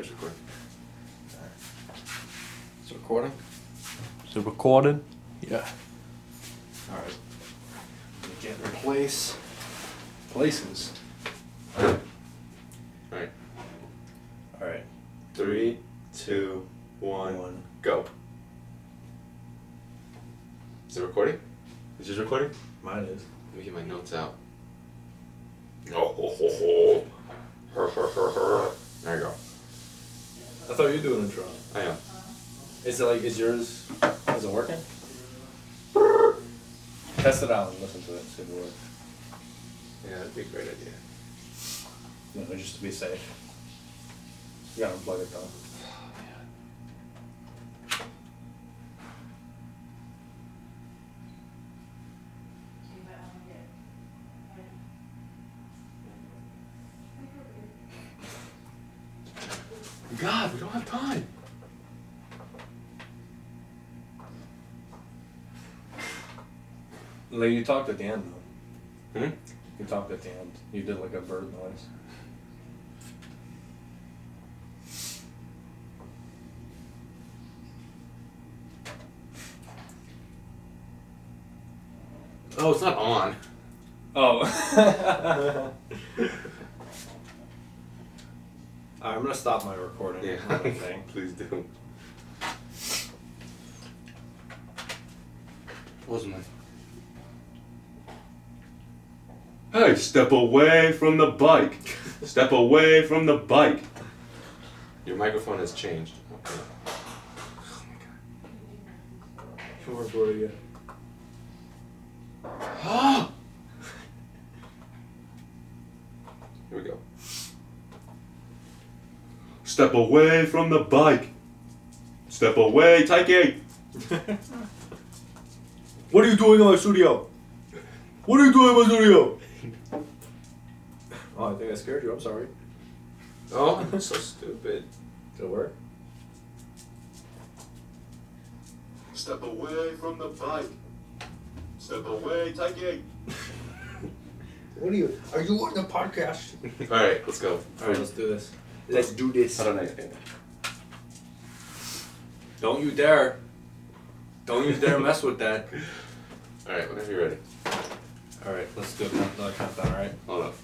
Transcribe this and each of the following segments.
It's recording. It's recording? Is it recorded? Yeah. Alright. Get places. Alright. Alright. 3, 2, 1, go. Is it recording? Is this recording? Mine is. Let me get my notes out. Oh, ho, ho, ho. There you go. I thought you were doing an intro. I am. Is yours, is it working? Test it out and listen to it, see if it works. Yeah, that'd be a great idea. No, just to be safe. You gotta unplug it though. God, we don't have time. Like you talked at the end though. Hmm? You talked at the end. You did like a bird noise. Oh, it's not on. Oh. Alright, I'm gonna stop my recording. Yeah, Thing. please do. What was mine? Hey, step away from the bike. Step away from the bike. Your microphone has changed. Okay. Oh my god. You weren't recording yet. Here we go. Step away from the bike. Step away, Taiki. What are you doing in my studio? What are you doing in my studio? Oh, I think I scared you. I'm sorry. Oh, I'm so stupid. Did it work? Step away from the bike. Step away, Taiki. What are you on the podcast? Alright, let's go. Alright, let's do this. Let's do this. I don't know. Don't you dare. Don't you dare mess with that. Alright, whenever you're ready. Alright, let's do another countdown, alright? Hold up.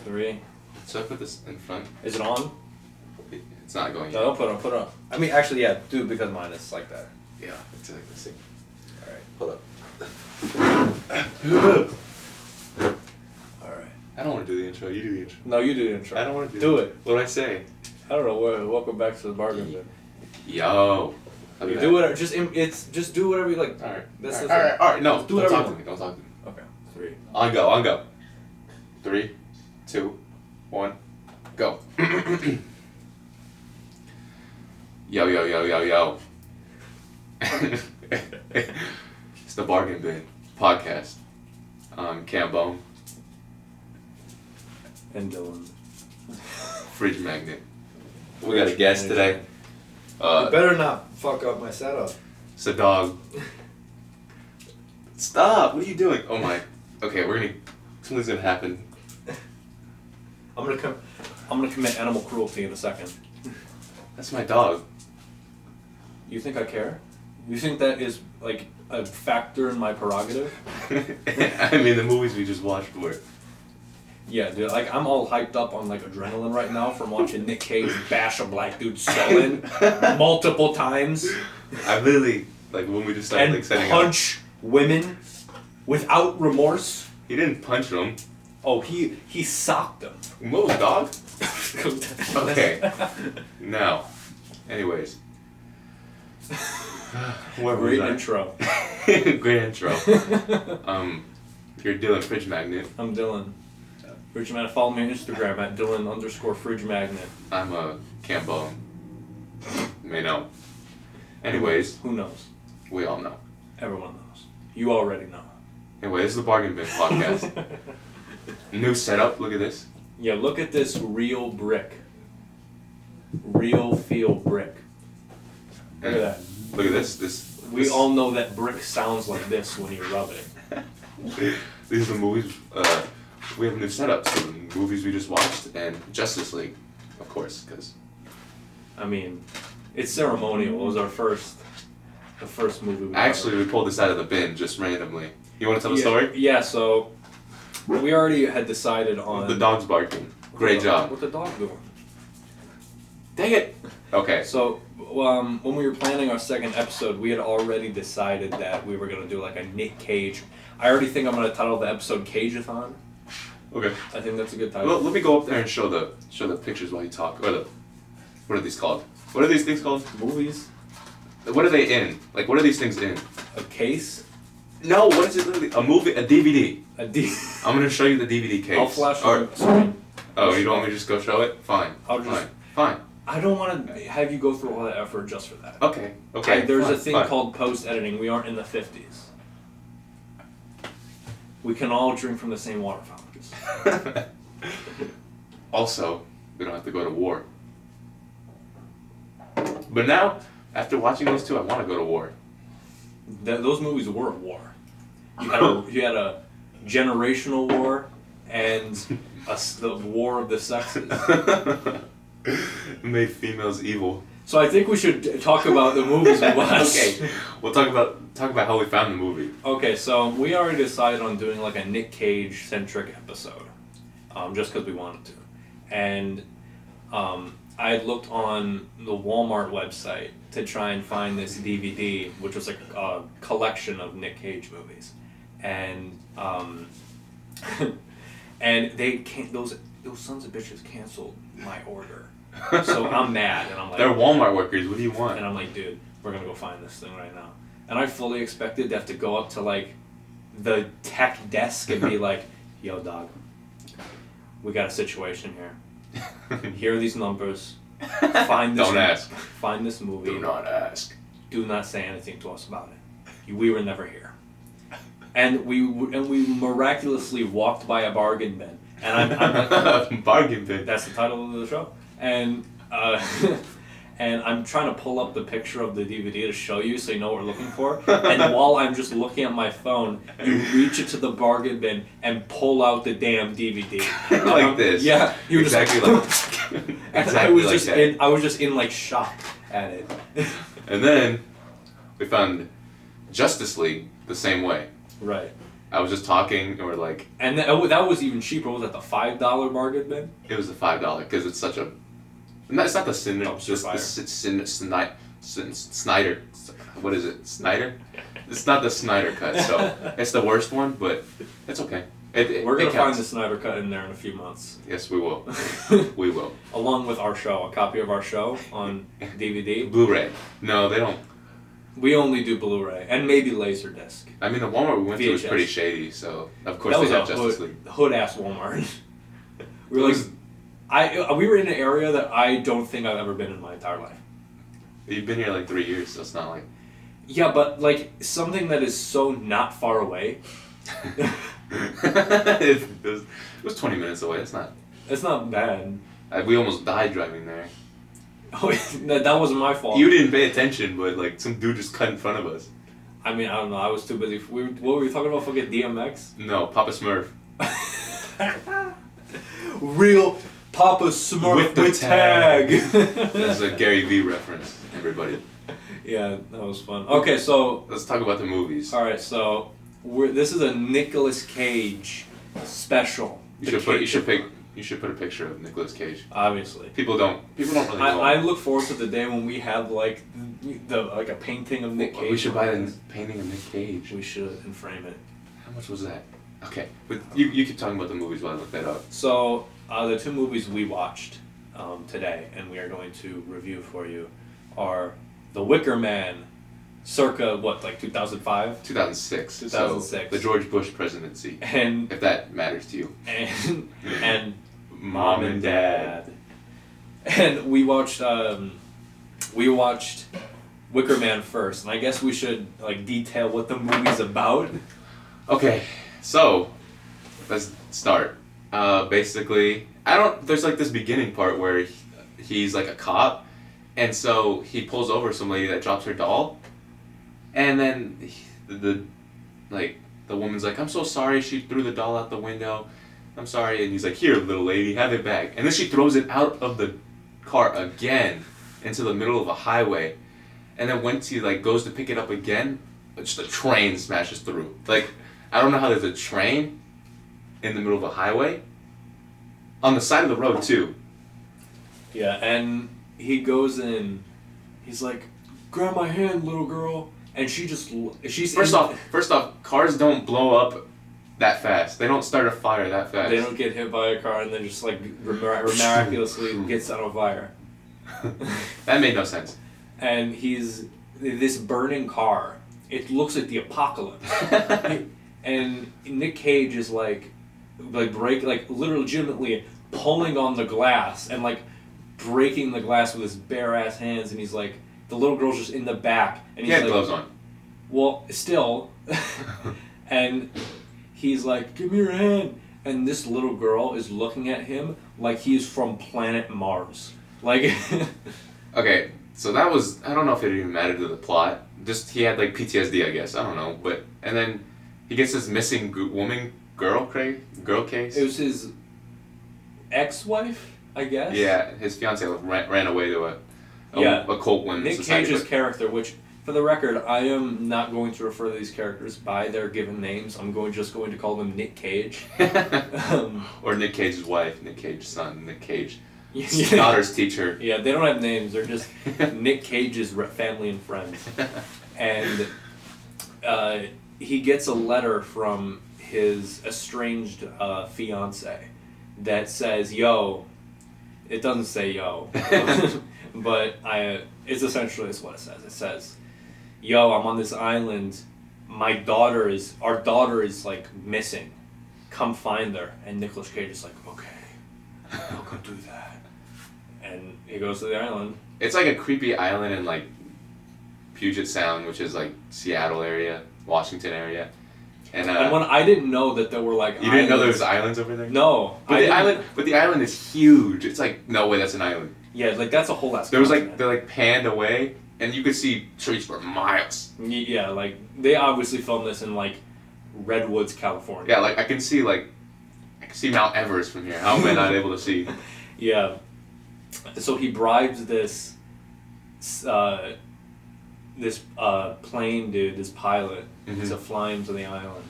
3. So I put this in front. Is it on? It's not going No, yet. don't put it on. I mean, actually, yeah, do it because mine is like that. Yeah, it's like this thing. Alright. Hold up. Alright. I don't want to do the intro. You do the intro. No, you do the intro. I don't want to do it. What do I say? I don't know. Welcome back to the bargain bin. Yo. You do whatever. Just do whatever you like. Alright. That's Alright. No, do don't whatever talk you to me. Don't talk to me. Okay. 3. On go. 3, 2, 1, go. Yo. It's the Bargain Bin podcast. I'm Cam Bone, And Dylan. Fridge Magnet. We got a guest today. You better not fuck up my setup. It's a dog. Stop! What are you doing? Oh my. Okay, something's gonna happen. I'm gonna commit animal cruelty in a second. That's my dog. You think I care? You think that is like a factor in my prerogative? I mean, the movies we just watched were. Yeah, dude. Like I'm all hyped up on like adrenaline right now from watching Nick Cage bash a black dude's skull in multiple times. I literally like when we just started like setting up. Punch women without remorse. He didn't punch them. Oh, he socked them. Move, dog. Okay. Now, anyways. Great intro. Great intro. You're Dylan Fridge Magnet. I'm Dylan. Fridge Magnet. Follow me on Instagram at Dylan_Fridge Magnet. I'm a Cam Bone. May know. Anyways, Who knows? we all know. Everyone knows. You already know. Anyway, this is the Bargain Bin podcast. New setup. Look at this. Yeah, look at this real brick. Real feel brick. Look at that. Look at this. We all know that brick sounds like this when you rub it. These are the movies. We have a new setup. So the movies we just watched and Justice League. Of course, because I mean, it's ceremonial. It was the first movie. Actually, we pulled this out of the bin just randomly. You want to tell the story? Yeah. So we already had decided on The dog's barking. Great job. What the dog doing? Dang it. Okay. So when we were planning our second episode, we had already decided that we were gonna do like a Nick Cage. I already think I'm gonna title the episode Cageathon. Okay. I think that's a good title. Well, let me go up there and show the pictures while you talk. What are these called? What are these things called? Movies. What are they in? Like, what are these things in? A case. No, what is it literally? A movie? A DVD. A I'm gonna show you the DVD case. I'll flash Or- the screen. Oh, you don't want me to just go show it? Fine. I'll just- Fine. I don't want to have you go through all that effort just for that. Okay. Okay. There's fine, a thing fine. called post-editing. We aren't in the 50s. We can all drink from the same water fountains. Also, we don't have to go to war. But now, after watching those two, I want to go to war. Those movies were a war. You had a generational war and the war of the sexes. Made females evil. So I think we should talk about the movies we watched. Okay, we'll talk about how we found the movie. Okay, so we already decided on doing like a Nick Cage centric episode, just because we wanted to, and I had looked on the Walmart website to try and find this DVD, which was like a collection of Nick Cage movies, and and they can't those sons of bitches canceled my order. So I'm mad, and I'm like, They're Walmart workers. What do you want? and I'm like, dude, we're gonna go find this thing right now. And I fully expected to have to go up to like the tech desk and be like, yo, dog, we got a situation here. Here are these numbers. Find this. Don't ask. Find this movie. Do not ask. Do not say anything to us about it. We were never here. And we miraculously walked by a bargain bin. And I'm like, bargain bin. that's the title of the show. And and I'm trying to pull up the picture of the DVD to show you so you know what we're looking for. And while I'm just looking at my phone, you reach into the bargain bin and pull out the damn DVD. Like this. Yeah, you were exactly just like. and Exactly I was like just that. I was just in like shock at it. And then we found Justice League the same way. Right. I was just talking, and we're like, And that was even cheaper. Was that the $5 bargain bin? it was the $5 because it's such a. No, it's not the Snyder. Dumpster fire. Snyder. What is it? Snyder? It's not the Snyder cut, so it's the worst one, but it's okay. We're gonna it find counts. the Snyder cut in there in a few months, Yes, we will. We will. along with our show, a copy of our show on DVD. Blu-ray. No, they don't. We only do Blu-ray and maybe Laserdisc. I mean, the Walmart we went to was VHS. pretty shady, so of course That was they a have Justice League. hood ass Walmart. We were It like, was- we were in an area that I don't think I've ever been in my entire life. You've been here like 3 years, so it's not like. Yeah, but like something that is so not far away. it was 20 minutes away. It's not. It's not bad. We almost died driving there. Oh, that wasn't my fault. You didn't pay attention, but like some dude just cut in front of us. I mean, I don't know. I was too busy. What were we talking about? Fucking DMX. No, Papa Smurf. Real Papa Smurf With the with tag. tag. That's a Gary Vee reference, everybody. Yeah, that was fun. Okay, so Let's talk about the movies. all right, so this is a Nicolas Cage special. You The should put a picture of Nicolas Cage. Obviously. People don't really know. I look forward to the day when we have like a painting of Nick Cage. We should buy the painting of Nick Cage. We should and frame it. How much was that? Okay, but you keep talking about the movies while I look that up. So the two movies we watched today, and we are going to review for you, are The Wicker Man, circa what, like 2005, 2006. 2006. So the George Bush presidency, and if that matters to you. and Mom and Dad. And we watched Wicker Man first, and I guess we should like detail what the movie's about. Okay, so let's start. Basically, there's like this beginning part where he's like a cop, and so he pulls over some lady that drops her doll, and then the woman's like, "I'm so sorry, she threw the doll out the window. I'm sorry," and he's like, "Here, little lady, have it back." And then she throws it out of the car again into the middle of a highway, and then once he like goes to pick it up again, just a train smashes through. Like, I don't know how there's a train in the middle of a highway on the side of the road too. Yeah, and he goes in. He's like, "Grab my hand, little girl," and she's First off, cars don't blow up that fast. They don't start a fire that fast. They don't get hit by a car and then just like miraculously gets on fire. That made no sense. And he's this burning car. It looks like the apocalypse. And Nick Cage is like literally legitimately pulling on the glass and like breaking the glass with his bare ass hands, and he's like, the little girl's just in the back and he's he had like, gloves on. Well, still. And he's like, "Give me your hand." And this little girl is looking at him like he's from planet Mars. Like Okay, so that was, I don't know if it even mattered to the plot. Just, he had like PTSD, I guess. I don't know. But, and then he gets this missing girl case. It was his ex-wife, I guess? Yeah, his fiance ran away to a cult women's Nick society. Cage's character, which, for the record, I am not going to refer to these characters by their given names. I'm just going to call them Nick Cage. Or Nick Cage's wife, Nick Cage's son, Nick Cage. His daughter's teacher. Yeah, they don't have names. They're just Nick Cage's family and friends. And he gets a letter from his estranged fiance that says, "Yo." It doesn't say "yo," but it's essentially what it says. It says, "Yo, I'm on this island. Our daughter is like missing. Come find her." And Nicolas Cage is like, "Okay, I'll go do that." And he goes to the island. It's like a creepy island in like Puget Sound, which is like Seattle area, Washington area. And when I didn't know that there were like you didn't know there was islands over there? No. But the island is huge. It's like, no way, that's an island. Yeah, like that's a whole ass. There was like, they're like panned away, and you could see trees for miles. Yeah, like they obviously filmed this in like Redwoods, California. Yeah, like I can see Mount Everest from here. How am I not able to see? Yeah. So he bribes this plane dude, this pilot, to fly him to the island,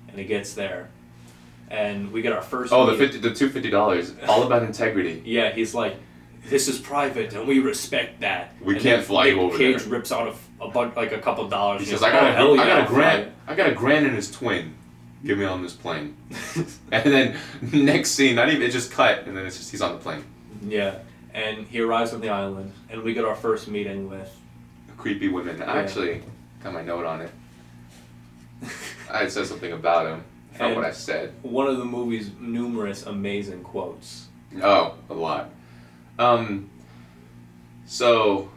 and he gets there, and we get our first. Oh, the $250, all about integrity. Yeah, he's like, "This is private, and we respect that." We can't fly you over there. Cage rips out a couple dollars. He says, "I got a grand in his twin. Give me on this plane." And then next scene, not even, it just cut, and then it's just he's on the plane. Yeah, and he arrives on the island, and we get our first meeting with creepy women. I actually got my note on it. I said something about him. I forgot what I said. One of the movie's numerous amazing quotes. Oh, a lot. So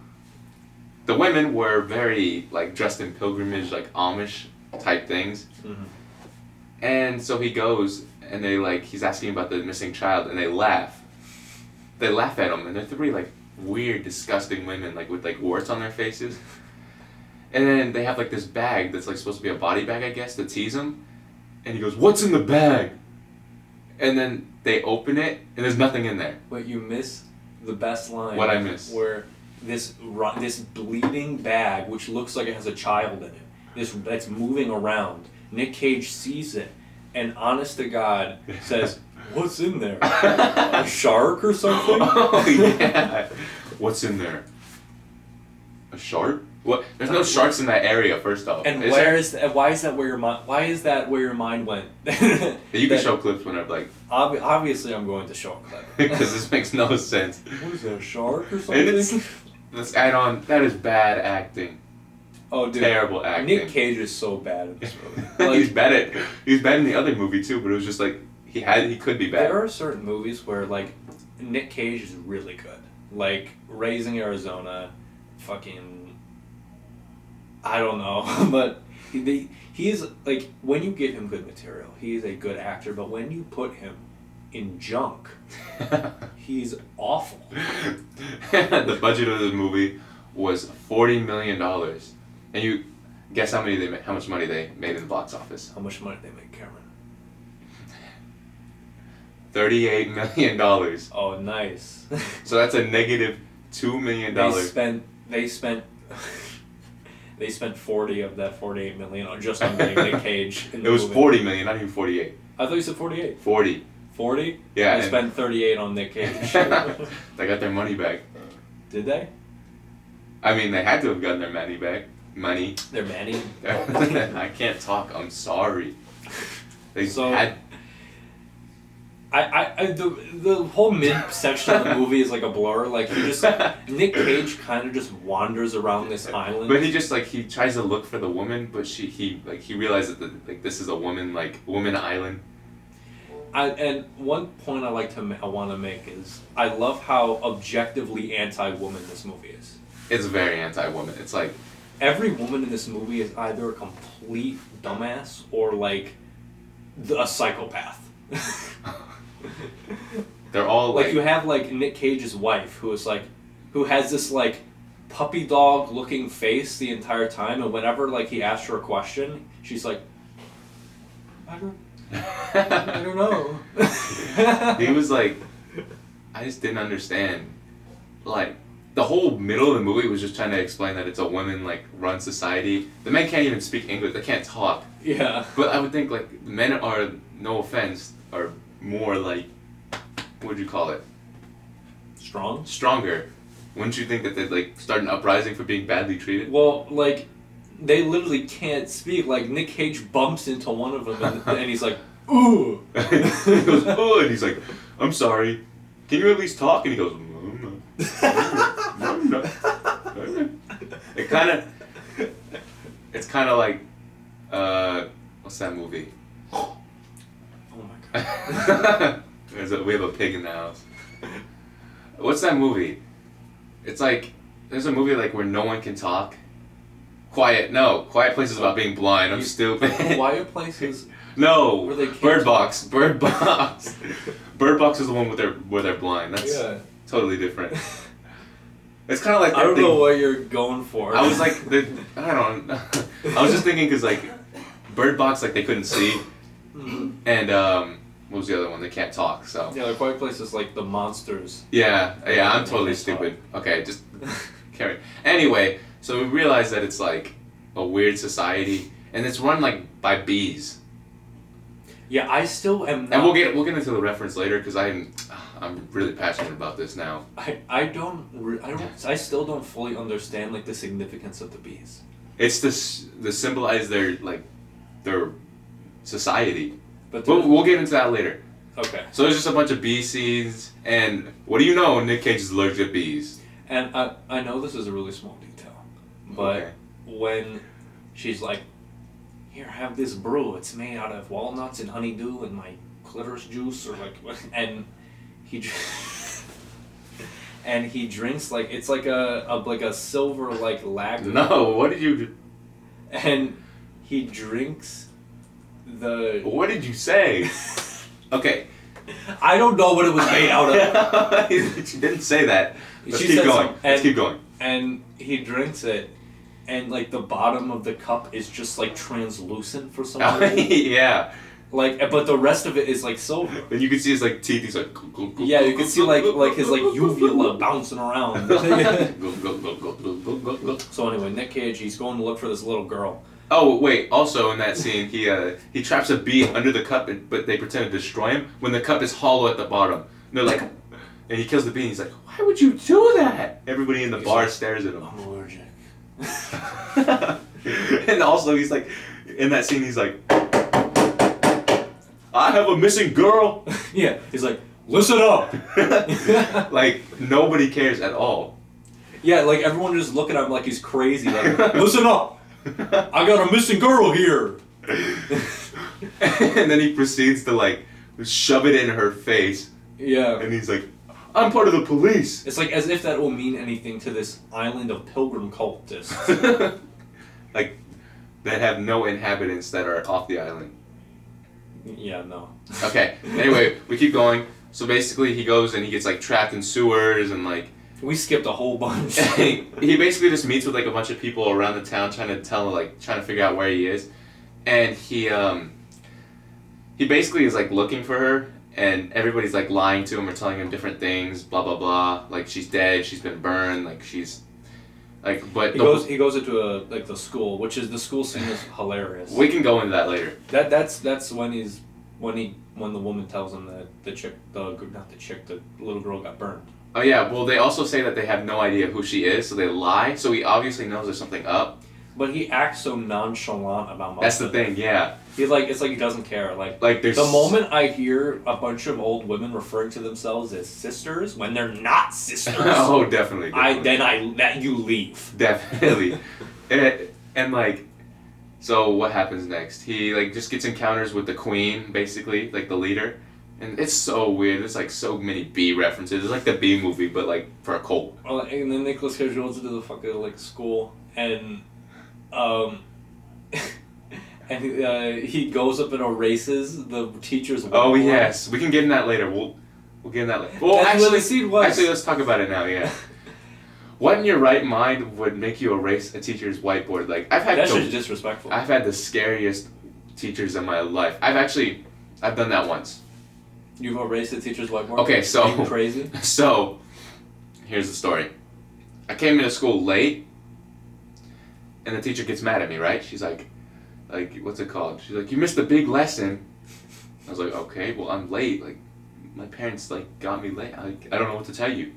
the women were very like dressed in pilgrimage, like Amish type things. Mm-hmm. And so he goes, and he's asking about the missing child, and they laugh. They laugh at him, and they're three like weird, disgusting women, like with like warts on their faces. And then they have like this bag that's like supposed to be a body bag, I guess, to tease him. And he goes, "What's in the bag?" And then they open it, and there's nothing in there. But you miss the best line. What I miss? Where this bleeding bag, which looks like it has a child in it, that's moving around. Nick Cage sees it, and honest to God says, "What's in there? A shark or something?" Oh yeah. What's in there? A shark? What? There's no sharks in that area. First off. And why is that where your mind went? You can show clips whenever like. Obviously, I'm going to show a clip. Because this makes no sense. What is that, a shark or something? Let's add on. That is bad acting. Oh, dude. Terrible acting. Nick Cage is so bad in this movie. Like, he's bad in the other movie too, but it was just like he could be bad. There are certain movies where like Nick Cage is really good. Like Raising Arizona, fucking I don't know, but he is like, when you give him good material, he is a good actor, but when you put him in junk, he's awful. The budget of this movie was $40 million. And you guess how much money they made in the box office? How much money did they make, Cameron? $38 million. Oh, nice. So that's a negative $2 million. They spent 40 of that 48 million on just on getting Nick Cage in the It was movie. 40 million, not even 48. I thought you said 48. 40. 40? Yeah. They spent 38 on Nick Cage. They got their money back. Did they? I mean, they had to have gotten their money back. Money. Their Manny? I can't talk. I'm sorry. They So- had. The whole mid section of the movie is like a blur. Like Nick Cage kind of just wanders around this island. But he tries to look for the woman, but he realizes that this is a woman island. And one point I want to make is I love how objectively anti-woman this movie is. It's very anti-woman. It's like Every woman in this movie is either a complete dumbass or like a psychopath. they're all Like you have like Nick Cage's wife who has this like puppy dog looking face the entire time, and whenever like he asks her a question, she's like, I don't know. He was like, I just didn't understand. Like, the whole middle of the movie was just trying to explain that it's a women like run society. The men can't even speak English. They can't talk. Yeah. But I would think like men are, no offense, are more like, what would you call it? Strong? Stronger. Wouldn't you think that they'd like start an uprising for being badly treated? Well, like, they literally can't speak. Like, Nick Cage bumps into one of them and he's like, ooh! He goes, oh, and he's like, I'm sorry. Can you at least talk? And he goes, no. It's kind of like, what's that movie? Oh my god. We have a pig in the house. What's that movie? It's like, there's a movie like where no one can talk. Quiet Place is about being blind. I'm stupid. Quiet Places. No, Where they can't Bird Box. Bird Box. Bird Box is the one where they're blind. That's totally different. It's kind of like that I don't thing. know what you're going for. I was like, I was just thinking because like, Bird Box, like they couldn't see, and what was the other one? They can't talk. So yeah, the Quiet Place is like the monsters. yeah, I'm totally stupid. Okay, just carry. Anyway, so we realized that it's like a weird society, and it's run like by bees. Yeah, I still am not. And we'll get into the reference later because I'm really passionate about this now. I still don't fully understand like the significance of the bees. It's to symbolize their society. But We'll get into that later. okay. So there's just a bunch of bee seeds, and what do you know? Nick Cage is allergic to bees. And I know this is a really small detail, but Okay. when she's like, "Here, have this brew. It's made out of walnuts and honeydew and my clitoris juice," or like, and he drinks like it's like a silver like lager. No, what did you? And he drinks the. What did you say? Okay. I don't know what it was made out of. She didn't say that. Let's She keep said going. so, Let's keep going. And he drinks it, and like the bottom of the cup is just like translucent for some reason. Yeah. Like, but the rest of it is like silver. And you can see his like teeth. He's like. Yeah, you can see like his like uvula bouncing around. So anyway, Nick Cage, he's going to look for this little girl. Oh wait! Also in that scene, he traps a bee under the cup, but they pretend to destroy him when the cup is hollow at the bottom. And they're like, and he kills the bee. And he's like, "Why would you do that?" Everybody in the bar stares at him. I'm allergic. And also, he's like, in that scene, he's like, "I have a missing girl." Yeah, he's like, "Listen up." Like nobody cares at all. Yeah, like everyone just looking at him like he's crazy. Like, "Listen up. I got a missing girl here." And then he proceeds to like shove it in her face. Yeah. And he's like, "I'm part of the police." It's like as if that will mean anything to this island of pilgrim cultists. Like, that have no inhabitants that are off the island. Yeah, no. Okay, anyway, we keep going. So basically he goes and he gets like trapped in sewers and like... We skipped a whole bunch. He basically just meets with like a bunch of people around the town trying to figure out where he is. And he basically is like looking for her and everybody's like lying to him or telling him different things, blah blah blah. Like she's dead, she's been burned, like she's like. But he goes into the school, which is the school scene is hilarious. We can go into that later. That's when the woman tells him that the little girl got burned. Oh yeah, well they also say that they have no idea who she is, so they lie. So he obviously knows there's something up. But he acts so nonchalant about most That's the of it. thing, yeah. He's like, it's like he doesn't care. Like there's the moment I hear a bunch of old women referring to themselves as sisters when they're not sisters. Oh, definitely. You leave. Definitely. and like, so what happens next? He like just gets encounters with the queen, basically, like the leader. And it's so weird. There's like so many B references. It's like the B movie, but like for a cult. And then Nicolas Cage goes into the fucking like school and and he goes up and erases the teacher's whiteboard. Oh yes, we can get in that later. We'll get in that later. Well, That's what the scene was. Actually, let's talk about it now. Yeah. What in your right mind would make you erase a teacher's whiteboard? Like that's just disrespectful. I've had the scariest teachers in my life. I've done that once. You've erased a teacher's whiteboard? Okay, so are you crazy? So, here's the story. I came into school late, and the teacher gets mad at me, right? She's like, what's it called? She's like, you missed a big lesson. I was like, okay, well, I'm late. Like, my parents, like, got me late. I don't know what to tell you.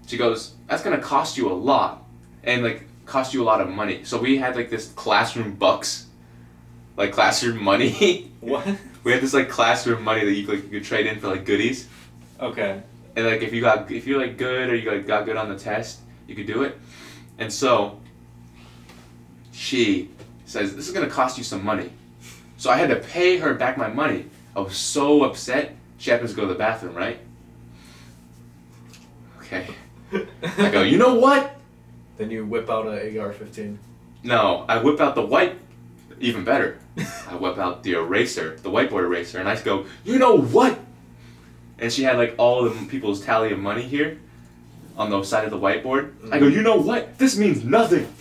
She goes, that's gonna cost you a lot. And, like, cost you a lot of money. So we had, like, this classroom bucks. Like, classroom money. What? We had this, like, classroom money that you could trade in for, like, goodies. Okay. And, like, if you're, like, good or you, like, got good on the test, you could do it. And so, she says, this is going to cost you some money. So I had to pay her back my money. I was so upset. She happens to go to the bathroom, right? Okay. I go, you know what? Then you whip out a AR-15. No, I whip out the white, even better. I whip out the eraser, the whiteboard eraser, and I go, you know what? And she had like all the people's tally of money here on the side of the whiteboard. I go, you know what? This means nothing.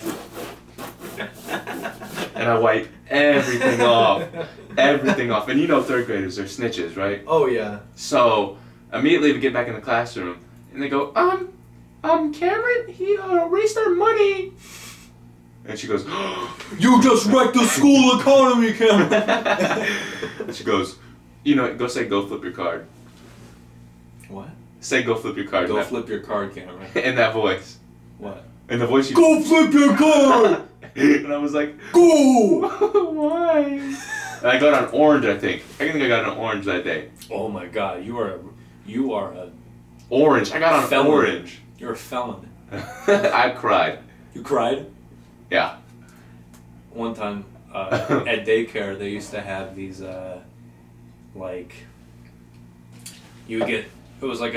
And I wipe everything off. Everything off. And you know third graders, they're snitches, right? Oh, yeah. So, immediately we get back in the classroom, and they go, Cameron, he erased our money. And she goes, You just wrecked the school economy, Cameron. And she goes, you know, go say go flip your card. What? Say go flip your card. Go flip your card, Cameron. In that voice. What? In the voice you... Go flip your card! And I was like, Go! Why? And I got an orange, I think. I think I got an orange that day. Oh my god, you are a Orange. I got on felon. orange. You're a felon. I cried. You cried? Yeah. One time at daycare, they used to have these you would get, it was like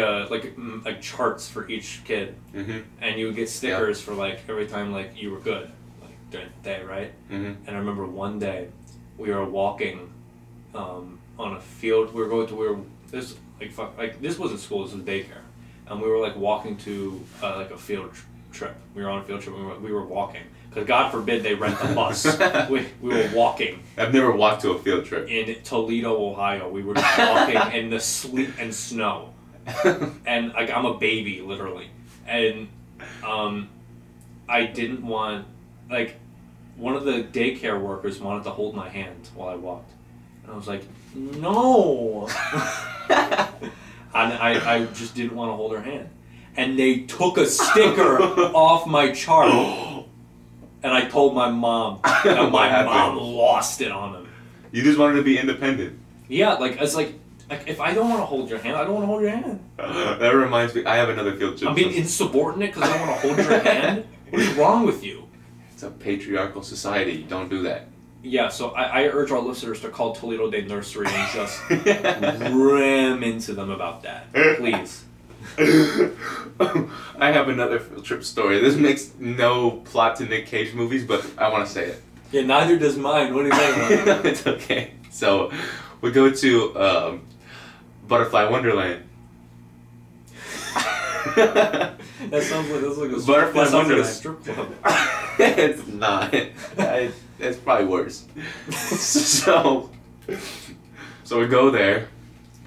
charts for each kid, and you would get stickers for like every time like you were good, like during the day, right? And I remember one day we were walking on a field. We were going to this wasn't school. This was daycare, and we were like walking to like a field trip. We were on a field trip. And we were walking. Because God forbid they rent a bus. we were walking. I've never walked to a field trip. In Toledo, Ohio. We were just walking in the sleet and snow. And like I'm a baby, literally. And I didn't want, like, one of the daycare workers wanted to hold my hand while I walked. And I was like, no. And I just didn't want to hold her hand. And they took a sticker off my chart. And I told my mom, and my mom lost it on him. You just wanted to be independent. Yeah, like it's like if I don't want to hold your hand, I don't want to hold your hand. That reminds me, I have another field trip. I'm being insubordinate because I don't want to hold your hand? What is wrong with you? It's a patriarchal society. Don't do that. Yeah, so I urge our listeners to call Toledo Day Nursery and just ram into them about that. Please. I have another field trip story. This makes no plot to Nick Cage movies, but I want to say it. Yeah, neither does mine. What are you talking about? It's okay. So, we go to Butterfly Wonderland. That sounds like a Butterfly Wonderland. strip club. It's not. It's probably worse. So we go there,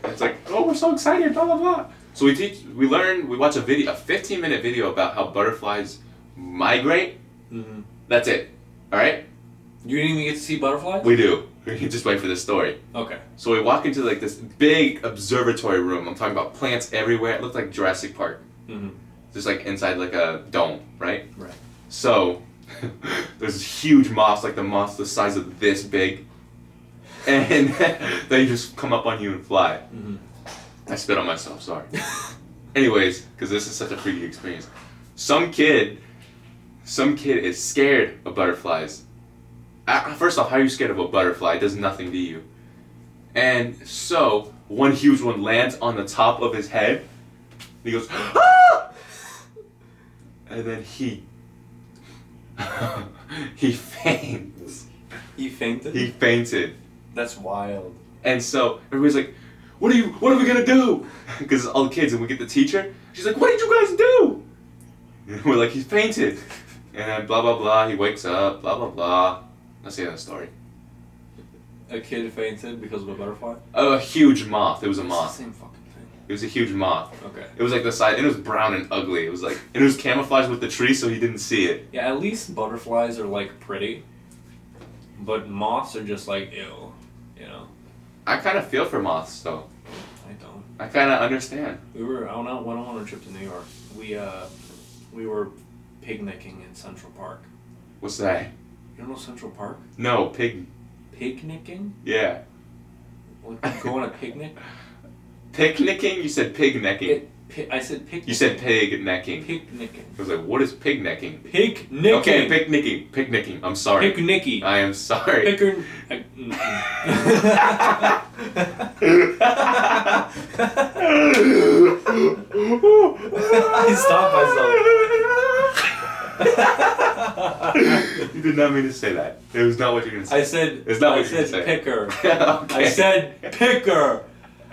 It's like, oh, we're so excited, blah blah blah. So we watch a 15-minute video about how butterflies migrate. Mm-hmm. That's it. All right. You didn't even get to see butterflies? We do. We can just wait for the story. Okay. So we walk into like this big observatory room. I'm talking about plants everywhere. It looked like Jurassic Park. Mm-hmm. Just like inside like a dome, right? Right. So there's huge moths, like the moths the size of this big, and they just come up on you and fly. Mm-hmm. I spit on myself. Sorry. Anyways, because this is such a freaky experience. Some kid is scared of butterflies. First off, how are you scared of a butterfly? It does nothing to you. And so, one huge one lands on the top of his head. And he goes, ah! And then he faints. He fainted? He fainted. That's wild. And so, everybody's like, what are we gonna do? Because it's all the kids, and we get the teacher. She's like, what did you guys do? And we're like, he fainted. And then blah, blah, blah, he wakes up, blah, blah, blah. That's the end of the story. A kid fainted because of a butterfly? A huge moth. It was a moth. It's the same fucking thing. It was a huge moth. Okay. It was like the size, and it was brown and ugly. It was like, and it was camouflaged with the tree, so he didn't see it. Yeah, at least butterflies are like pretty. But moths are just like, ew. You know? I kind of feel for moths, though. I don't. I kind of understand. We went on a trip to New York. We were picnicking in Central Park. What's that? You don't know Central Park? No, pig. Picnicking? Yeah. Like go on a picnic? Picnicking? You said pig necking. I said picnicking. You said pig necking. Picnicking. I was like, what is pig necking? Picnicking. Okay, picnicking. Picnicking. I'm sorry. Picnicky. I am sorry. Picker. I stopped myself. You did not mean to say that. It was not what you were going to say. I said. It's not I what you were said going to say. picker. Okay. I said picker.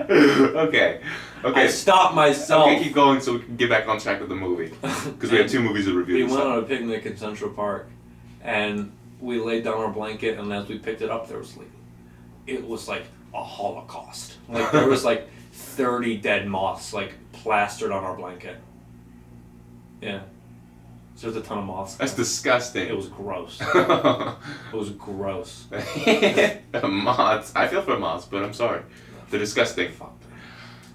Okay. Okay. I stopped myself. Okay, keep going so we can get back on track with the movie. Because we have 2 movies to review. We went on a picnic in Central Park, and we laid down our blanket, and as we picked it up, it was like a holocaust. Like there was like 30 dead moths like plastered on our blanket. Yeah. So there's a ton of moths. That's disgusting. It was gross. It was gross. Moths. I feel for moths, but I'm sorry. They're disgusting. Fuck them.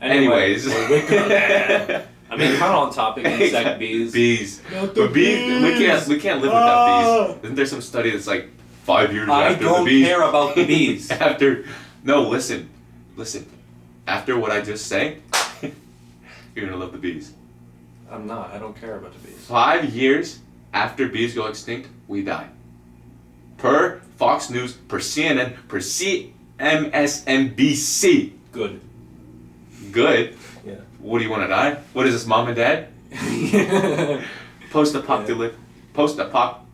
Anyways. I mean, kind of on topic, insect bees. Bees. Not the But bees, we can't live without bees. Isn't there some study that's like 5 years I after don't the bees? care about the bees. Listen. After what I just say, you're gonna love the bees. I'm not. I don't care about the bees. 5 years after bees go extinct, we die. Per Fox News, per CNN, per MSNBC. Good. Good. Yeah. What do you want to die? What is this, mom and dad? Post-apocalyptic. Post-apocalyptic.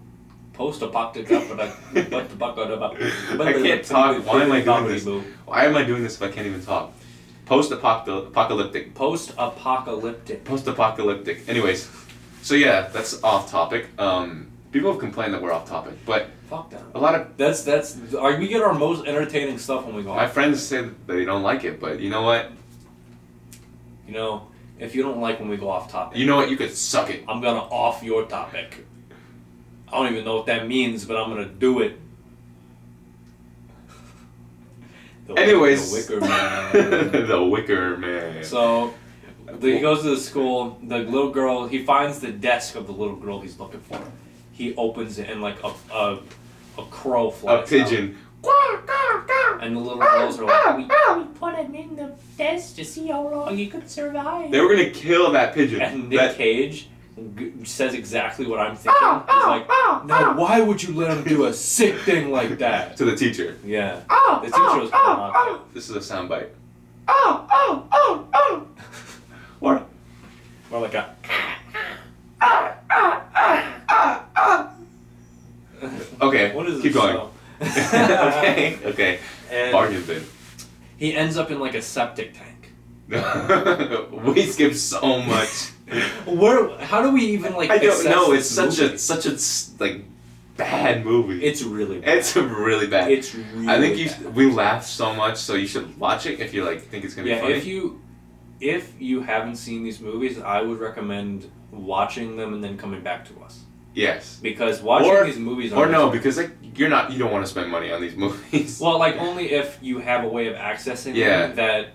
I can't talk. Why am I doing this? Why am I doing this if I can't even talk? Post-apocalyptic. Post-apocalyptic. Anyways, so yeah, that's off topic. People have complained that we're off topic, but fuck that. a lot of We get our most entertaining stuff when we go. my friends say that they don't like it, but you know what? You know, if you don't like when we go off topic, You know what? You could suck it. I'm gonna off your topic. I don't even know what that means, but I'm gonna do it. Anyways. The Wicker Man. The Wicker Man. So, he goes to the school. The little girl. He finds the desk of the little girl he's looking for. He opens it, and like a crow flies A pigeon. out. And the little girls are like, we put him in the desk to see how long he could survive. They were gonna kill that pigeon. And Nick Cage says exactly what I'm thinking. He's like, no, why would you let him do a sick thing like that? To the teacher. Yeah. The teacher was pulling on. This is a soundbite. More like a. Okay, What is keep this going. show? Okay. And Bargain bin. he ends up in like a septic tank. We skip so much. How do we even like? I don't assess know. this It's movie? such a like bad movie. It's really bad. It's really bad. It's really I think bad. we laughed so much, so you should watch it if you like think it's gonna be funny. If you haven't seen these movies, I would recommend watching them and then coming back to us. Yes. Because watching these movies because like you don't want to spend money on these movies. Well, like only if you have a way of accessing them that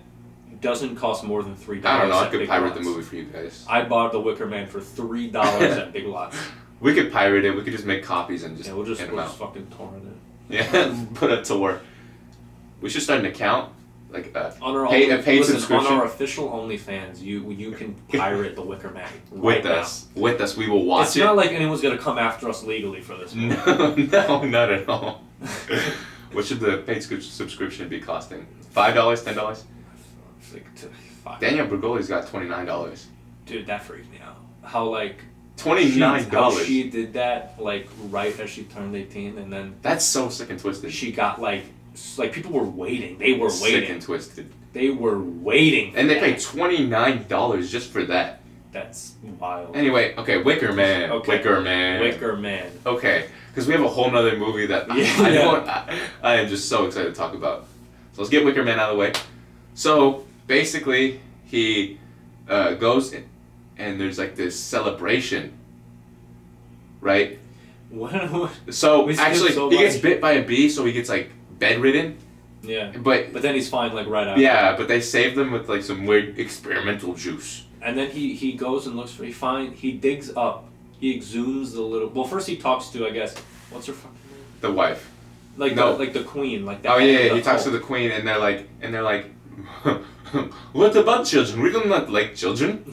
doesn't cost more than $3. I don't know. I could pirate the movie for you guys. I bought The Wicker Man for $3 at Big Lots. We could pirate it. We could just make copies and just we'll just fucking torrent it. Yeah, put it to work. We should start an account, like a paid subscription. On our official OnlyFans, you can pirate The Wicker Man right With us, we will watch it. It's not like anyone's gonna come after us legally for this. No, not at all. What should the paid subscription be costing? $5, $10? It's like $5. Daniel Bergoli's got $29. Dude, that freaked me out. How like $29. How she did that like right as she turned 18, and then that's so sick and twisted. She got like people were waiting. They were waiting. Sick and twisted. They were waiting. And they paid $29 just for that. That's wild. Anyway, okay, Wicker Man. Okay. Wicker Man. Wicker Man. Okay, because we have a whole nother movie that I am just so excited to talk about. So let's get Wicker Man out of the way. So basically, he goes and there's like this celebration, right? What? So actually, he gets bit by a bee, so he gets like bedridden. Yeah. But then he's fine like right after. Yeah, but they save them with like some weird experimental juice. And then he goes and looks for he digs up. He exhumes the little. Well, first he talks to, I guess, what's her fucking name? The wife. Like the queen, like that. Oh yeah, he talks to the queen, and they're like, what about children? We do not like children.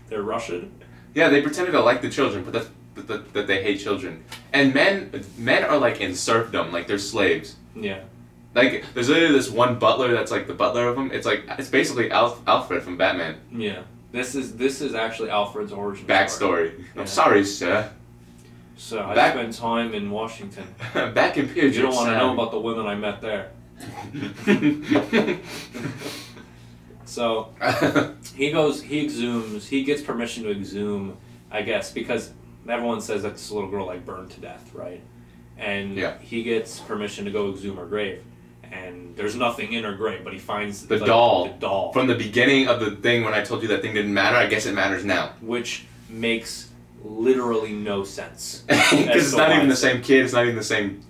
They're Russian. Yeah, they pretended to like the children, but that they hate children. And men are like in serfdom, like they're slaves. Yeah. Like there's literally this one butler that's like the butler of them. It's basically Alfred from Batman. Yeah. This is actually Alfred's origin backstory. Yeah. I'm sorry, sir. So I spent time in Washington. Back in Puget. You don't want to know about the women I met there. So he exhumes. He gets permission to exhume, I guess, because everyone says that this little girl like burned to death, right? And he gets permission to go exhume her grave. And there's nothing in her grave, but he finds the doll. From the beginning of the thing, when I told you that thing didn't matter, I guess it matters now. Which makes literally no sense. Because it's not even the same kid, it's not even the same...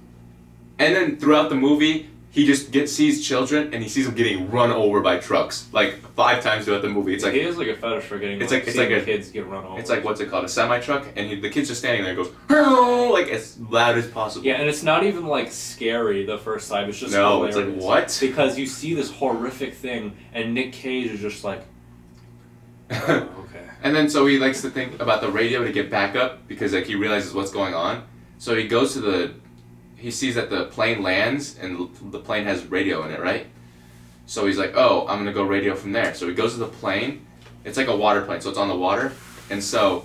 And then throughout the movie, he just sees children, and he sees them getting run over by trucks. Like 5 times throughout the movie. It's like... He has like a fetish for getting kids get run over. It's like, what's it called? A semi-truck? And the kid's just standing there and goes, like as loud as possible. Yeah, and it's not even like scary the first time. It's just hilarious. It's like, what? Because you see this horrific thing, and Nick Cage is just like... Oh, okay. And then so he likes to think about the radio to get back up, because like he realizes what's going on. So he goes to he sees that the plane lands, and the plane has radio in it, right? So he's like, oh, I'm going to go radio from there. So he goes to the plane. It's like a water plane, so it's on the water. And so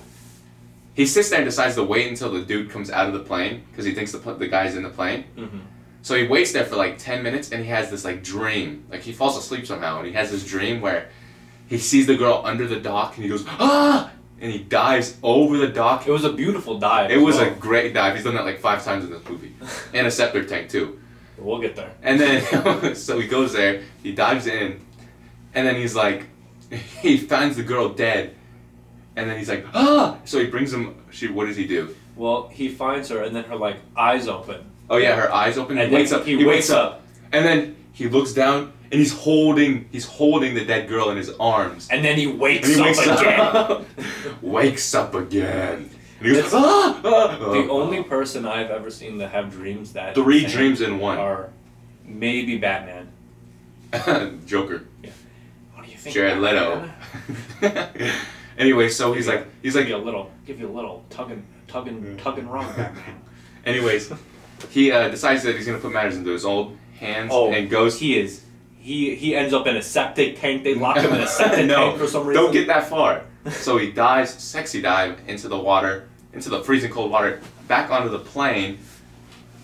he sits there and decides to wait until the dude comes out of the plane, because he thinks the guy's in the plane. Mm-hmm. So he waits there for like 10 minutes, and he has this like dream. Like he falls asleep somehow, and he has this dream where he sees the girl under the dock, and he goes, ah! And he dives over the dock. It was a beautiful dive. It was a great dive. He's done that like 5 times in this movie. And a septic tank too. We'll get there. And then, so he goes there, he dives in, and then he's like, he finds the girl dead, and then he's like, ah! So he brings him, what does he do? Well, he finds her, and then her like eyes open. Oh yeah, her eyes open, and he wakes up. He wakes up. And then he looks down, and he's holding the dead girl in his arms. And then he wakes up again. Wakes up again. And he goes, The only person I've ever seen that have dreams that 3 dreams in one are maybe Batman. Joker. Yeah. What do you think? Jared Leto. Anyway, so he's like give you a little tug and run, Batman. Anyways, he decides that he's gonna put matters into his old hands and goes. He ends up in a septic tank. They lock him in a septic tank for some reason. Don't get that far. So he dives, sexy dive, into the water, into the freezing cold water, back onto the plane,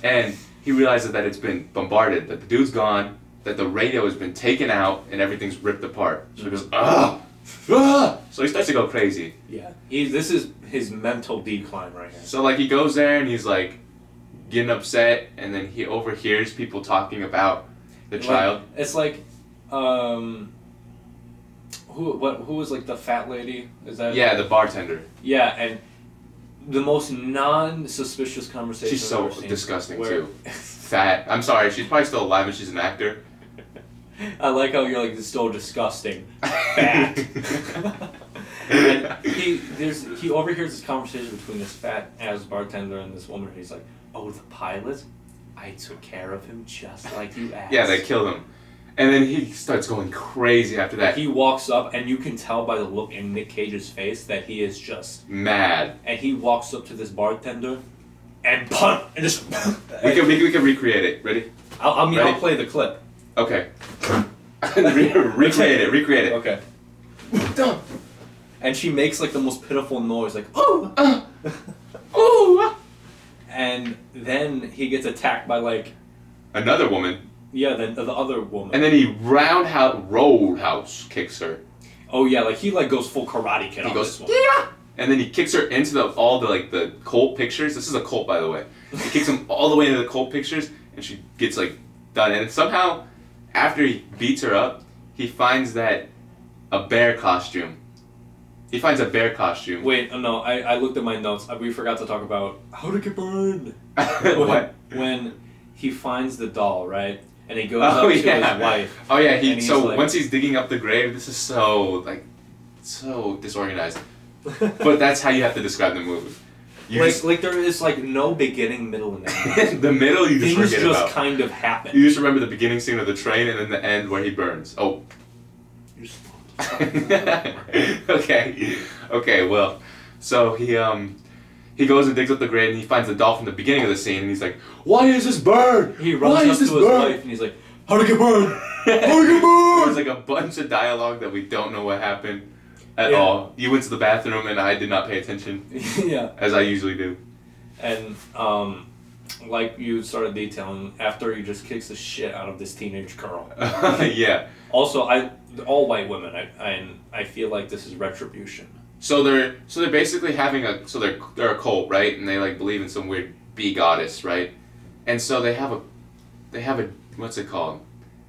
and he realizes that it's been bombarded, that the dude's gone, that the radio has been taken out, and everything's ripped apart. So he goes, ah! Ah! So he starts to go crazy. Yeah. This is his mental decline right here. So like he goes there and he's like, getting upset, and then he overhears people talking about the child. It's like, who was like the fat lady? Is that? Yeah, the bartender. Yeah, and the most non-suspicious conversation. She's so I've ever seen, disgusting too. Fat. I'm sorry, she's probably still alive and she's an actor. I like how you're like still disgusting. Fat. And he overhears this conversation between this fat ass bartender and this woman. And he's like, "Oh, the pilot? I took care of him just like you asked." Yeah, they killed him. And then he starts going crazy after that. He walks up, and you can tell by the look in Nick Cage's face that he is just mad. And he walks up to this bartender, and punt, and just. we can recreate it. Ready? I'll play the clip. Okay. Recreate it. Okay. Done. And she makes like the most pitiful noise, like oh, oh. And then he gets attacked by like another woman. Yeah, the other woman. And then he roadhouse kicks her. Oh yeah, like he like goes full Karate Kid on this one. Yeah. And then he kicks her into all the cult pictures. This is a cult, by the way. He kicks him all the way into the cult pictures, and she gets like done. And somehow, after he beats her up, he finds a bear costume. He finds a bear costume. Wait, no, I looked at my notes. We forgot to talk about how to get burned. What? When he finds the doll, right? And he goes up to his wife. Oh yeah, once he's digging up the grave, this is so disorganized. But that's how you have to describe the movie. Like there is like no beginning, middle, and end. The middle you just Things forget just about. kind of happen. You just remember the beginning scene of the train and then the end where he burns. Oh. Okay, well, so he goes and digs up the grave and he finds the doll from the beginning of the scene and he's like, "Why is this burned? He runs up to his wife and he's like, "How to get burned? How to get burned?" There's like a bunch of dialogue that we don't know what happened at all. You went to the bathroom and I did not pay attention. Yeah. As I usually do. And like you started detailing, after he just kicks the shit out of this teenage girl. Yeah. Also, all white women. I feel like this is retribution. So they're basically having they're a cult, right? And they like believe in some weird bee goddess, right? And so they have a what's it called?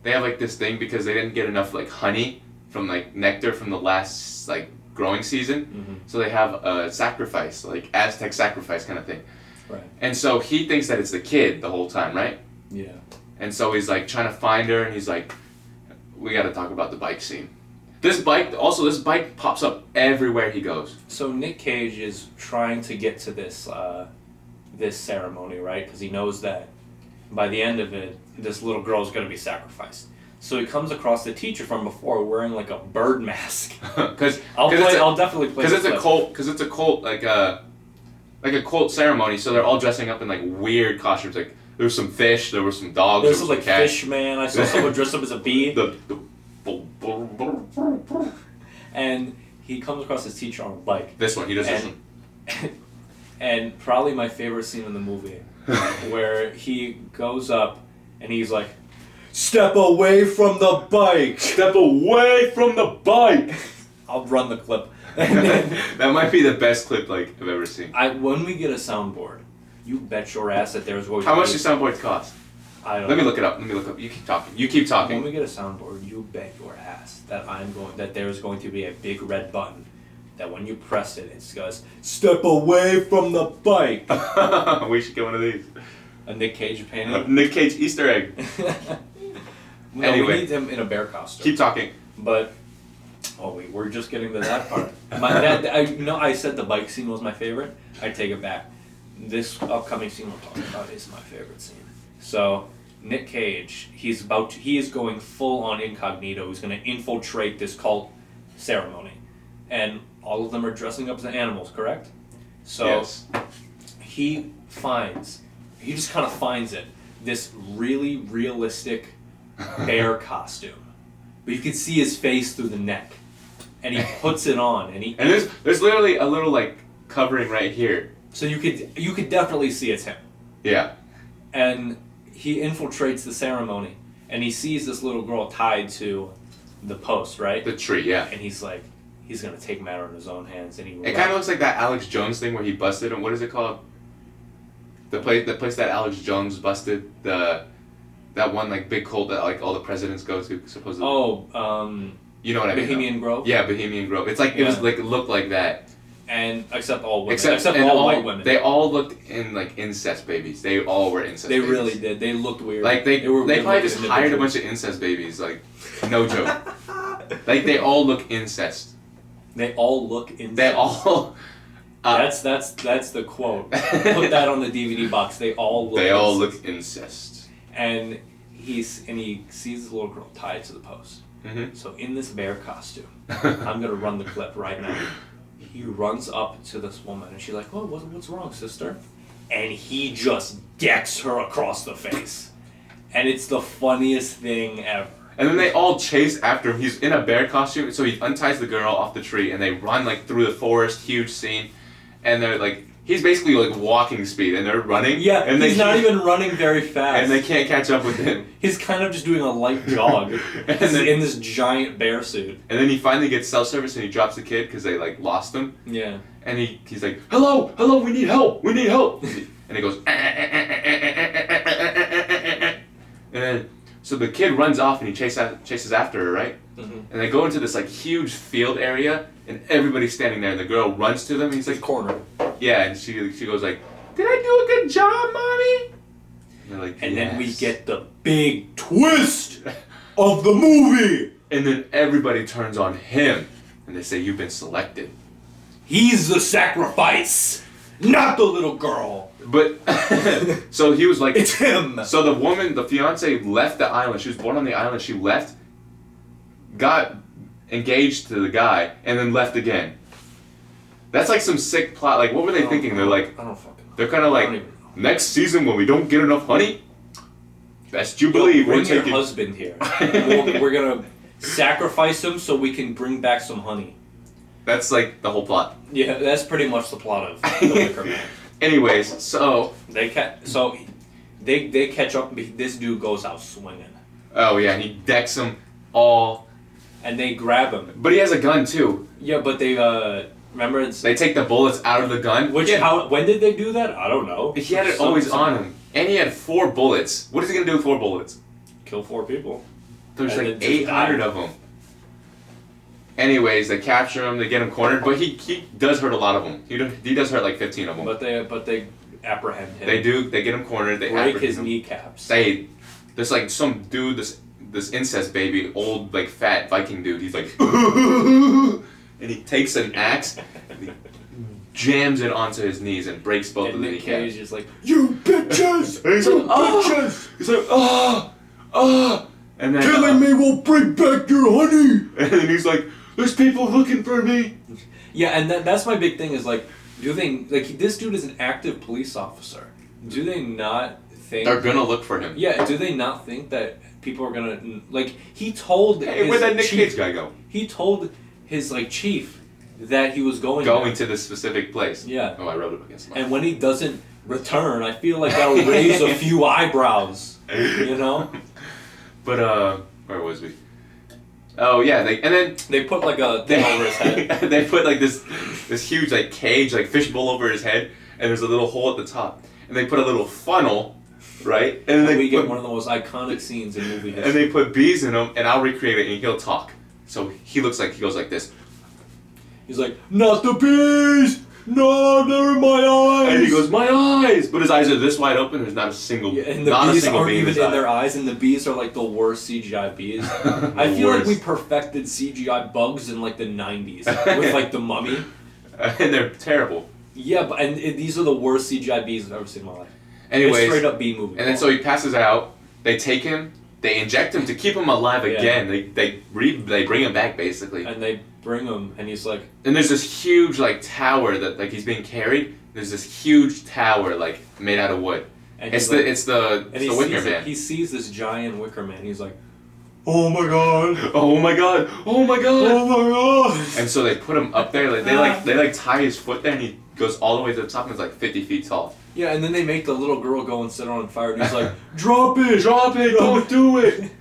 They have like this thing because they didn't get enough like honey from like nectar from the last like growing season. Mm-hmm. So they have a sacrifice, like Aztec sacrifice kind of thing. Right. And so he thinks that it's the kid the whole time, right? Yeah. And so he's like trying to find her, and he's like, "We got to talk about the bike scene." This bike pops up everywhere he goes. So Nick Cage is trying to get to this ceremony, right? Because he knows that by the end of it, this little girl is going to be sacrificed. So he comes across the teacher from before wearing like a bird mask. I'll definitely play. Because it's a cult like a cult ceremony. So they're all dressing up in like weird costumes. Like there was some fish, there were some dogs. There was like fish man. I saw someone dressed up as a bee. And he comes across his teacher on a bike. This one, he does this one. And probably my favorite scene in the movie, where he goes up and he's like, "Step away from the bike! Step away from the bike!" I'll run the clip. And then, that might be the best clip like I've ever seen. When we get a soundboard, you bet your ass that there's going to How much do soundboards cost? I don't know. Let me look it up. You keep talking. When we get a soundboard, you bet your ass that there's going to be a big red button that when you press it, it goes, "Step away from the bike." We should get one of these. A Nick Cage painting. Nick Cage Easter egg. No, anyway, we need him in a bear costume. Keep talking. But we're just getting to that part. I said the bike scene was my favorite. I take it back. This upcoming scene we're talking about is my favorite scene. So Nick Cage, he is going full on incognito. He's going to infiltrate this cult ceremony, and all of them are dressing up as animals, correct? So yes. He just kind of finds this really realistic bear costume, but you can see his face through the neck, and he puts it on, and there's literally a little like covering right here, so you could definitely see it's him. Yeah. And he infiltrates the ceremony, and he sees this little girl tied to the post, right? The tree, yeah. And he's like, he's gonna take matter in his own hands, and It kind of looks like that Alex Jones thing where he busted him. What is it called? The place that Alex Jones busted, that one like big cult that like all the presidents go to supposedly. You know what I mean? Bohemian Grove? Yeah, Bohemian Grove. It's like, it was like, it looked like that. And except all women. Except all white women. They all looked in like incest babies. They all were incest babies. They really did. They looked weird. Like they probably just hired a bunch of incest babies. Like, no joke. Like they all look incest. They all look incest. They all. That's the quote. Put that on the DVD box. They all look. They all look incest. And he sees the little girl tied to the post. Mm-hmm. So in this bear costume, I'm gonna run the clip right now. He runs up to this woman and she's like, "Oh, what's wrong, sister?" And he just decks her across the face, and it's the funniest thing ever. And then they all chase after him. He's in a bear costume, so he unties the girl off the tree, and they run like through the forest, huge scene, and they're like, he's basically like walking speed, and they're running. Yeah, and he's not even running very fast. And they can't catch up with him. He's kind of just doing a light jog And then, in this giant bear suit. And then he finally gets cell service, and he drops the kid because they like lost him. Yeah. And he's like, hello, we need help, we need help. And he goes, and then so the kid runs off and he chases after her, right? Mm-hmm. And they go into this like huge field area, and everybody's standing there, and the girl runs to them, and he's like, corner. Yeah, and she goes like, did I do a good job, mommy? And they're like, and yes. then we get the big twist of the movie. And then everybody turns on him, and they say, you've been selected. He's the sacrifice, not the little girl. But, so he was like... It's him! So the woman, the fiance, left the island. She was born on the island. She left, got engaged to the guy, and then left again. That's like some sick plot. Like, what were they thinking? They're like... I don't fucking know. They're kind of like, next season when we don't get enough honey, best you believe bring we're taking... your husband here. We're gonna sacrifice him so we can bring back some honey. That's like the whole plot. Yeah, that's pretty much the plot of The Wicker Man. Anyways, so... They catch up. This dude goes out swinging. Oh yeah, and he decks them all. And they grab him. But he has a gun too. Yeah, but they remember they take the bullets out of the gun. When did they do that? I don't know. He had it always on him, and he had 4 bullets. What is he gonna do with 4 bullets? Kill 4 people. There's like 800 of them. Anyways, they capture him, they get him cornered, but he does hurt a lot of them. He does hurt like 15 of them. But they apprehend him. They get him cornered, they break apprehend his him. kneecaps. There's like some dude, this incest baby, old like fat Viking dude, he's like and he takes an axe and he jams it onto his knees and breaks both of the kneecaps. And Nick Cage is like, you bitches! He's like, bitches! He's like, and then killing me will bring back your honey! And then he's like, there's people looking for me. Yeah, and that's my big thing is like, do they like this dude is an active police officer? Do they not think they're gonna look for him? Yeah, do they not think that people are gonna like? He told hey, where'd that Nick Cage guy go? He told his like chief that he was going to this specific place. Yeah. Oh, I wrote it against mine. And when he doesn't return, I feel like that'll raise a few eyebrows. You know. But where was we? Oh yeah, they put like a thing over his head. They put like this huge like cage, like fishbowl over his head, and there's a little hole at the top, and they put a little funnel, right? And then we get one of the most iconic scenes in movie history. And they put bees in him, and I'll recreate it, and he'll talk. So he goes like this. He's like, not the bees! No, they're in my eyes! And he goes, my eyes! But his eyes are this wide open, there's not a single and the bees aren't even in their eyes, and the bees are like the worst CGI bees. I feel like we perfected CGI bugs in like the 90s with like the Mummy. And they're terrible. Yeah, but these are the worst CGI bees I've ever seen in my life. Anyways, straight up bee movie. And then so he passes out, they take him, they inject him to keep him alive again. They bring him back basically. And they bring him, and he's like. And there's this huge like tower that like he's being carried. There's this huge tower like made out of wood. And it's the Wicker Man. He sees this giant Wicker Man. He's like, oh my god! Oh my god! Oh my god! Oh my god! And so they put him up there. Like they tie his foot there, and he goes all the way to the top, and it's like 50 feet tall. Yeah, and then they make the little girl go and set her on fire, and he's like, drop it, don't do it.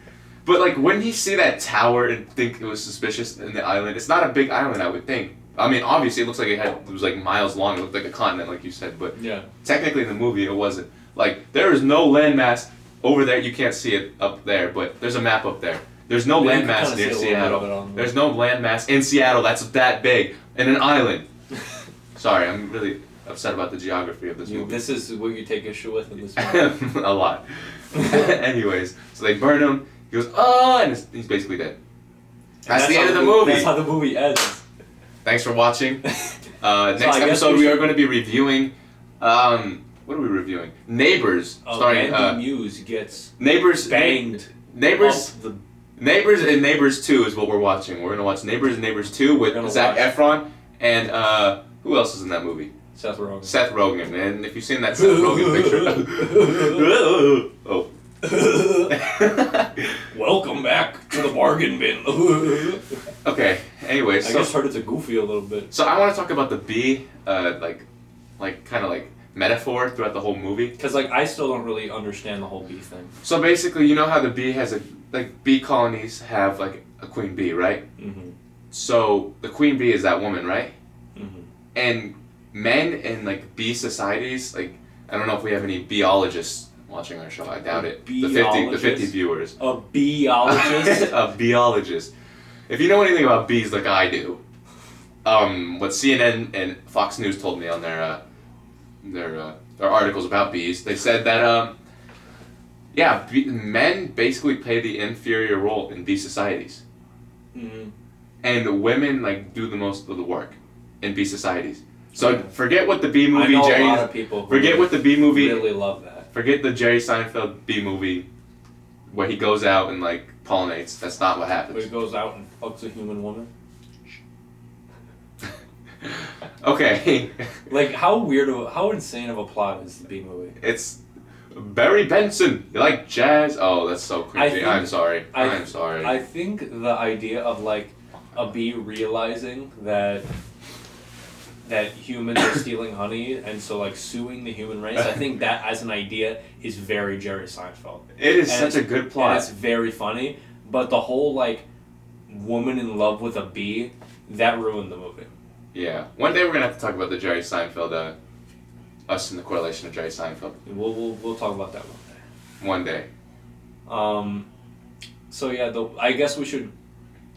But like, wouldn't he see that tower and think it was suspicious in the island? It's not a big island, I would think. I mean, obviously, it looks like it was like miles long. It looked like a continent, like you said. But Yeah. technically, in the movie, it wasn't. Like, there is no landmass over there. You can't see it up there, but there's a map up there. There's no Yeah, you can landmass kinda near see it a little bit Seattle. on the- There's no landmass in Seattle that's that big. In an island. Sorry, I'm really upset about the geography of this movie. This is what you take issue with in this movie. A lot. Anyways, so they burn him. He goes, oh, and he's basically dead. That's the end of the movie. That's how the movie ends. Thanks for watching. Next I guess episode, we we are should- going to be reviewing. What are we reviewing? Neighbors. Starring Andy Muse gets Neighbors. banged. Neighbors. Up the, Neighbors and Neighbors 2 is what we're watching. We're gonna watch Neighbors and Neighbors 2 with We're gonna Zac watch- Efron and who else is in that movie? Seth Rogen. Seth Rogen. And if you've seen that Seth Rogen picture. Welcome back to the bargain bin. Okay. Anyway, I just heard it's a goofy a little bit. so I want to talk about the bee, like kind of like metaphor throughout the whole movie. Because like I still don't really understand the whole bee thing. So basically, you know how the bee has bee colonies have like a queen bee, right? Mm-hmm. So the queen bee is that woman, right? Mm-hmm. And men in like bee societies, like I don't know if we have any biologists watching our show. I doubt it. The 50 viewers. A beeologist? A biologist. If you know anything about bees like I do, what CNN and Fox News told me on their articles about bees, they said that men basically play the inferior role in bee societies, Mm-hmm. and women like do the most of the work in bee societies. So forget what the bee movie I know Jerry. a lot of people who Forget what the bee movie. really love that. Forget the Jerry Seinfeld bee movie, where he goes out and like pollinates. That's not what Where happens. he goes out and fucks a human woman. Okay. Like how insane of a plot is the bee movie? It's Barry Benson. You like jazz? Oh, that's so I cringy. think- I'm sorry. I- I'm sorry. I think the idea of like a bee realizing that humans are stealing honey and so like suing the human race, I think that as an idea is very Jerry Seinfeld. It is And such a good And plot. it's very funny, but the whole like woman in love with a bee, that ruined the movie. Yeah. One day we're gonna have to talk about the Jerry Seinfeld, us and the correlation of Jerry Seinfeld. We'll talk about that one day. One day. So yeah, I guess we should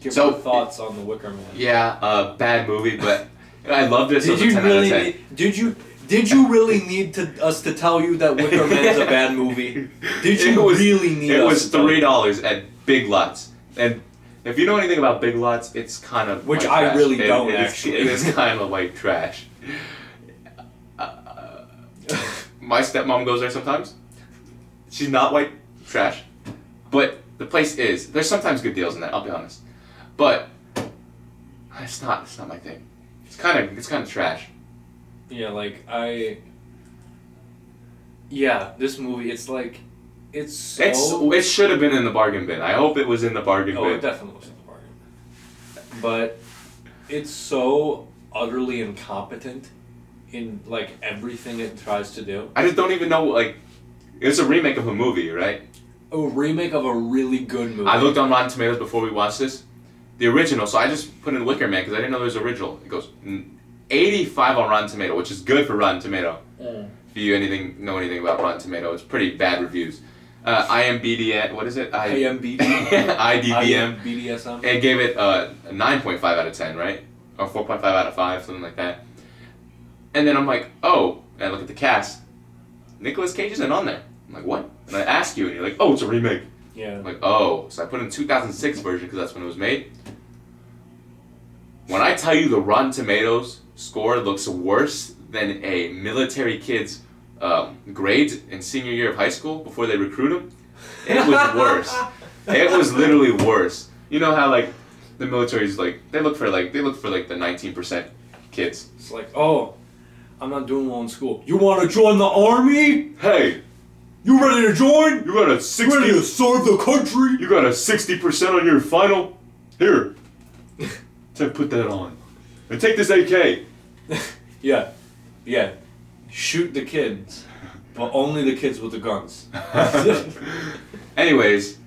give So, our thoughts on the Wicker Man. Yeah, bad movie, but I loved it. So Did it's a you 10 out of really 10. did you really need us to tell you that Wicker Man's a bad movie? Did you really need It us was to tell you? $3 at Big Lots, and if you know anything about Big Lots, it's kind of Which white I trash. really don't, actually. It is kind of like trash. My stepmom goes there sometimes. She's not white trash, but the place is. There's sometimes good deals in there. I'll be honest, but it's not my thing. It's kind of trash. Yeah, like this movie, it's like it's so It should have been in the bargain bin. I hope it was in the bargain Oh, bin. it definitely was in the bargain. But it's so utterly incompetent in like everything it tries to do. I just don't even know, like, it's a remake of a movie, right? A remake of a really good movie. I looked on Rotten Tomatoes before we watched this. The original, so I just put in Wicker Man because I didn't know there was original. It goes 85 on Rotten Tomato, which is good for Rotten Tomato. If you know anything about Rotten Tomato, it's pretty bad reviews. IMBD, what is it? IMBD. IDBM. BDSM. It gave it a 9.5 out of 10, right? Or 4.5 out of 5, something like that. And then I'm like, oh, and I look at the cast. Nicolas Cage isn't on there. I'm like, what? And I ask you, and you're like, oh, it's a remake. Yeah. I'm like, oh. So I put in 2006 version because that's when it was made. When I tell you the Rotten Tomatoes score looks worse than a military kid's grades in senior year of high school before they recruit him, it was worse. It was literally worse. You know how like the military's like they look for like the 19% kids. It's like, oh, I'm not doing well in school. You want to join the army? Hey, You ready to join? you got a 60. Ready to serve the country? You got a 60% on your final. Here, put that on, and take this AK. Yeah. Shoot the kids, but only the kids with the guns. Anyways,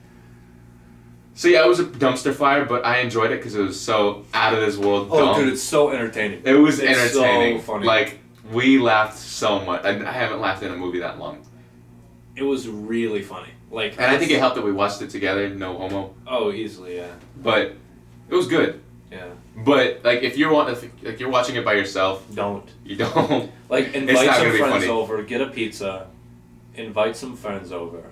So yeah, it was a dumpster fire, but I enjoyed it because it was so out of this world. Oh, dumb. dude, it's so entertaining. It was It's entertaining. so funny. Like we laughed so much. I haven't laughed in a movie that long. It was really funny. Like, And I think it helped that we watched it together. No homo. Oh, easily, yeah. But it was good. Yeah. But like if you're watching it by yourself, Don't. you don't. Like, It's invite not some gonna be friends funny. over, get a pizza, invite some friends over,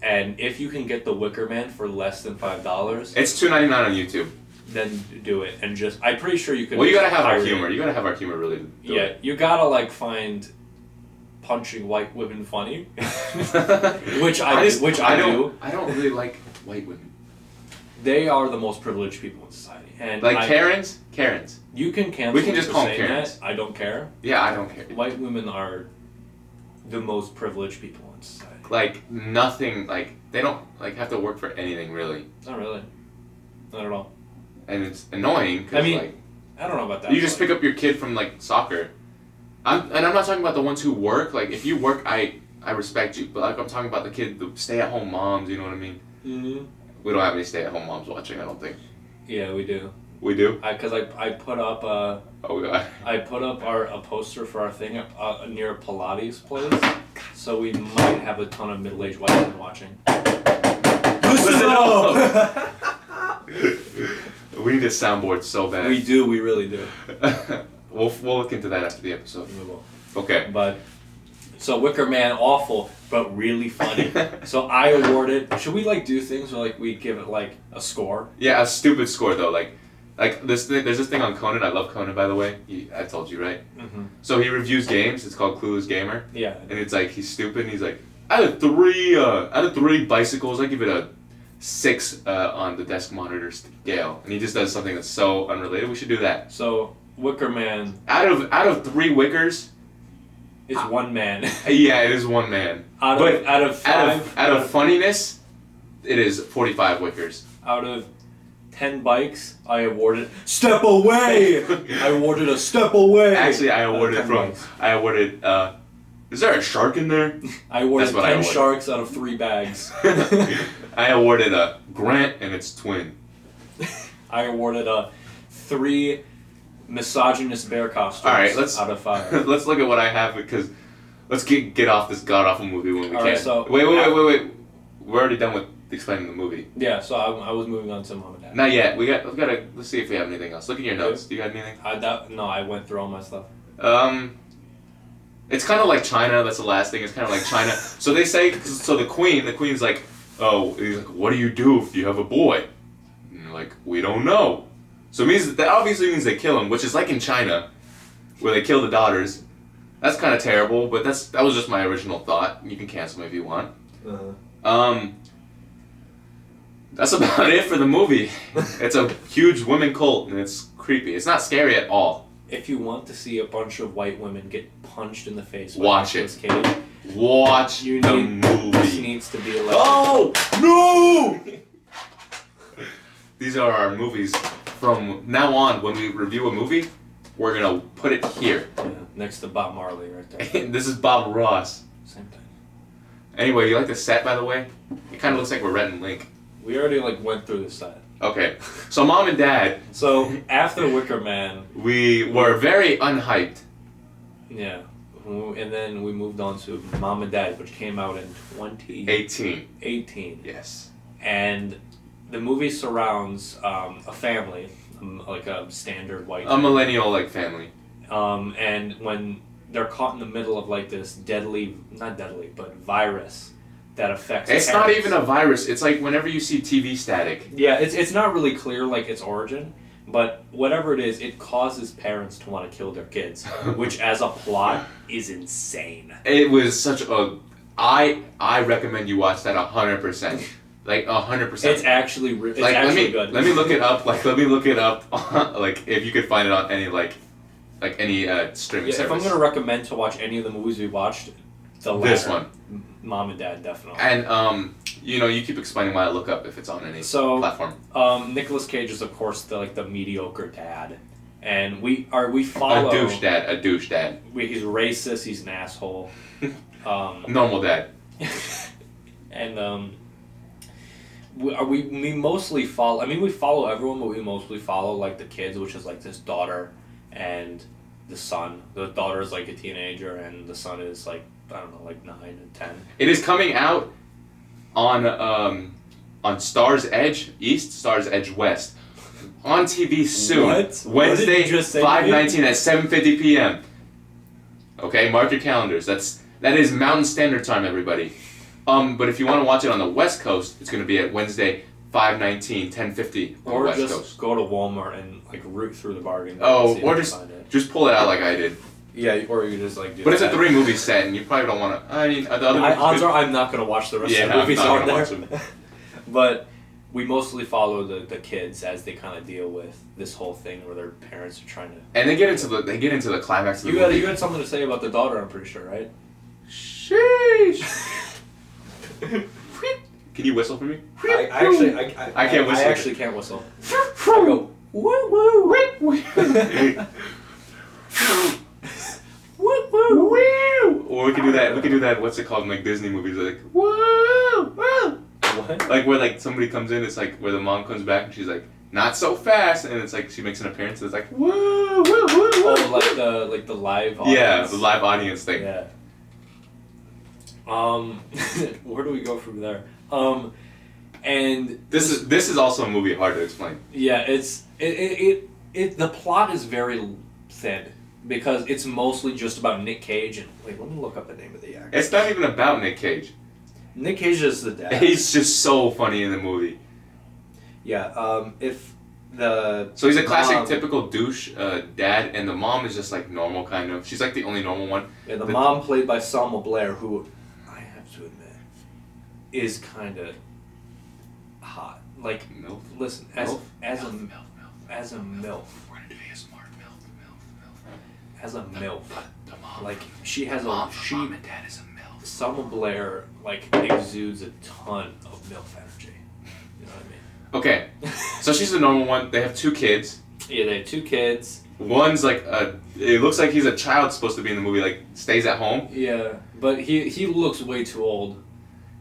and if you can get the Wicker Man for less than $5, It's $2.99 on YouTube. then do it. And just, I'm pretty sure you could. Well, you gotta have our pirate it. humor. You gotta have our humor really. Do Yeah, it. you gotta like find punching white women funny, which I do. I don't really like white women. They are the most privileged people in society, and Like Karens. You can cancel. We can just for call them saying Karens. that. I don't care. Yeah, I don't care. White women are the most privileged people in society. Like nothing. Like they don't like have to work for anything really, Not really. Not at all. and it's annoying. 'Cause, I mean, like, I don't know about that. you just pick up your kid from like soccer. I'm not talking about the ones who work. Like if you work, I respect you. But like I'm talking about the stay-at-home moms. You know what I mean? Mm-hmm. We don't have any stay-at-home moms watching. I don't think. Yeah, we do. We do. Because I put up Oh god. I put up a poster for our thing near a Pilates place, so we might have a ton of middle-aged white men watching. Listen up! We need a soundboard so bad. We do. We really do. We'll look into that after the episode. We will. Okay. But so Wicker Man, awful, but really funny. So I award it. Should we like do things where like we give it like a score? Yeah, a stupid score though. Like this thing. There's this thing on Conan. I love Conan, by the way. I told you, right? Mm-hmm. So he reviews games. It's called Clueless Gamer, Yeah. and it's like he's stupid. And he's like, out of three bicycles, I give it a 6 on the desk monitor scale. And he just does something that's so unrelated. We should do that. So Wicker Man Out of 3 wickers, is one man. yeah, it is one man. Out of five, Out of funniness, it is 45 wickers. out of 10 bikes, I awarded step away. I awarded a step away. Actually, I Out of awarded 10 bikes. is there a shark in there? I awarded That's what 10 I awarded. sharks out of 3 bags. I awarded a Grant and its twin. I awarded 3 misogynist bear costumes. All right, let's out of 5. let's look at what I have because let's get off this god awful movie when we All can. right, so- wait. We're already done with explaining the movie. Yeah, so I was moving on to Mom and Dad. Not yet. Let's see if we have anything else. Look at your notes. Do you got anything? I went through all my stuff. It's kind of like China. That's the last thing. It's kind of like China. So they say. So the queen's like, oh, he's like, what do you do if you have a boy? And they're like, we don't know. So it means that obviously means they kill him, which is like in China, where they kill the daughters. That's kind of terrible, but that was just my original thought. You can cancel me if you want. That's about it for the movie. It's a huge women cult, and it's creepy. It's not scary at all. If you want to see a bunch of white women get punched in the face by Watch Nicolas it. Cage, Watch you the need this movie. needs to be like Oh no! These are our movies. From now on, when we review a movie, we're gonna put it here. yeah, next to Bob Marley right there. This is Bob Ross. Same thing. Anyway, you like the set, by the way? It kind of looks like we're Rhett and Link. We already like went through this set. Okay, so Mom and Dad, So after Wicker Man, we were very unhyped. yeah, and then we moved on to Mom and Dad, which came out in 2018. 18. Yes. And the movie surrounds a family, like a standard white. A millennial like family. And when they're caught in the middle of like this not deadly, but virus that affects. It's parents. not even a virus. It's like whenever you see TV static. Yeah, it's not really clear like its origin, but whatever it is, it causes parents to want to kill their kids, which as a plot is insane. It was such a. I recommend you watch that 100%. Like 100%. It's actually it's like actually good. Let me look it up. Like let me look it up. Like if you could find it on any any streaming Yeah, service. if I'm gonna recommend to watch any of the movies we watched, This one. Mom and Dad, definitely. And you keep explaining why I look up if it's on any platform. Nicolas Cage is of course the mediocre dad, and we follow A douche dad. He's racist. He's an asshole. Normal dad. And we mostly follow. I mean, we follow everyone, but we mostly follow like the kids, which is like this daughter and the son. The daughter is like a teenager, and the son is like I don't know, like 9 and 10. It is coming out on Star's Edge East, Star's Edge West, on TV soon. What? Wednesday, What did you just say? 5/19 at 7:50 p.m. Okay, mark your calendars. That is Mountain Standard Time, everybody. But if you want to watch it on the West Coast, it's going to be at Wednesday, 5/19, 10:50 on the Or West just Coast. go to Walmart and like root through the bargain. bin Oh, and see or if you just find it. just pull it out like I did. Yeah, or you just like do But it's a that. 3-movie set, and you probably don't want to. I mean, the other movies Odds good. are I'm not gonna watch the rest Yeah, of the I'm movies not on gonna there. watch them. But we mostly follow the kids as they kind of deal with this whole thing where their parents are trying to. And they get into the climax of the You movie. had something to say about the daughter, I'm pretty sure, right? Sheesh. Can you whistle for me? I can't whistle. I actually can't whistle. I go woo woo woo woo. Or we could do that. We could do that. What's it called in like Disney movies? Like woo, woo. What? Like where like somebody comes in. It's like where the mom comes back and she's like not so fast, and it's like she makes an appearance. And it's like woo, woo, woo, woo. Oh, like the live audience. Yeah, the live audience thing. Yeah. Where do we go from there? And This is also a movie hard to explain. yeah, it the plot is very thin because it's mostly just about Nick Cage and wait, let me look up the name of the actor. It's not even about Nick Cage. Nick Cage is the dad. He's just so funny in the movie. Yeah. If the So he's a classic, mom- typical douche dad, and the mom is just like normal, kind of. She's like the only normal one. Yeah, the The- mom played by Selma Blair, who I have to admit is kind of hot. Like, Milf. listen, as a milf, We're gonna do ASMR. Milf. as a milf, The mom. like she has mom and dad is a milf. Selma Blair like exudes a ton of milf energy. You know what I mean? Okay, so she's the normal one. They have 2 kids. Yeah, they have 2 kids. One's like it looks like he's a child supposed to be in the movie, like stays at home. Yeah, but he looks way too old.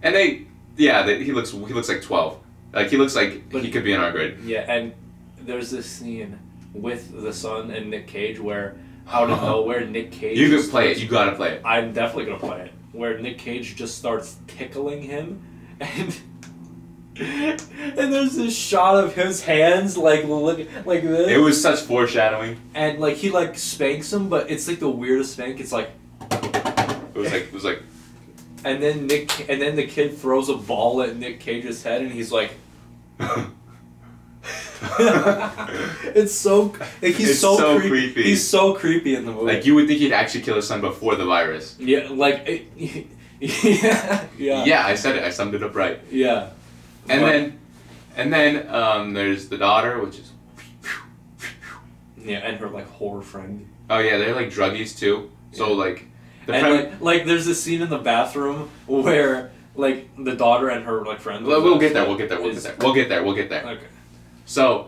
And he looks like 12. Like he looks like But- he could be in our grade. Yeah, and there's this scene with the son and Nick Cage where out of nowhere Nick Cage. You just can play it. starts- You gotta play it. I'm definitely gonna play it. Where Nick Cage just starts tickling him, and there's this shot of his hands like this. It was such foreshadowing. and like he like spanks him, but it's like the weirdest spank. It's like, It was like. and then the kid throws a ball at Nick Cage's head, and he's like. It's so like he's It's so, so creepy. creepy. He's so creepy in the movie. Like you would think he'd actually kill his son before the virus. Yeah, like yeah. Yeah, I said it. I summed it up right. Yeah. And then there's the daughter, which is. Yeah, and her like horror friend. Oh yeah, they're like druggies too. So like. The And friend. like there's a scene in the bathroom where like the daughter and her like friend. We'll get there. We'll get there. We'll get there. Okay. So.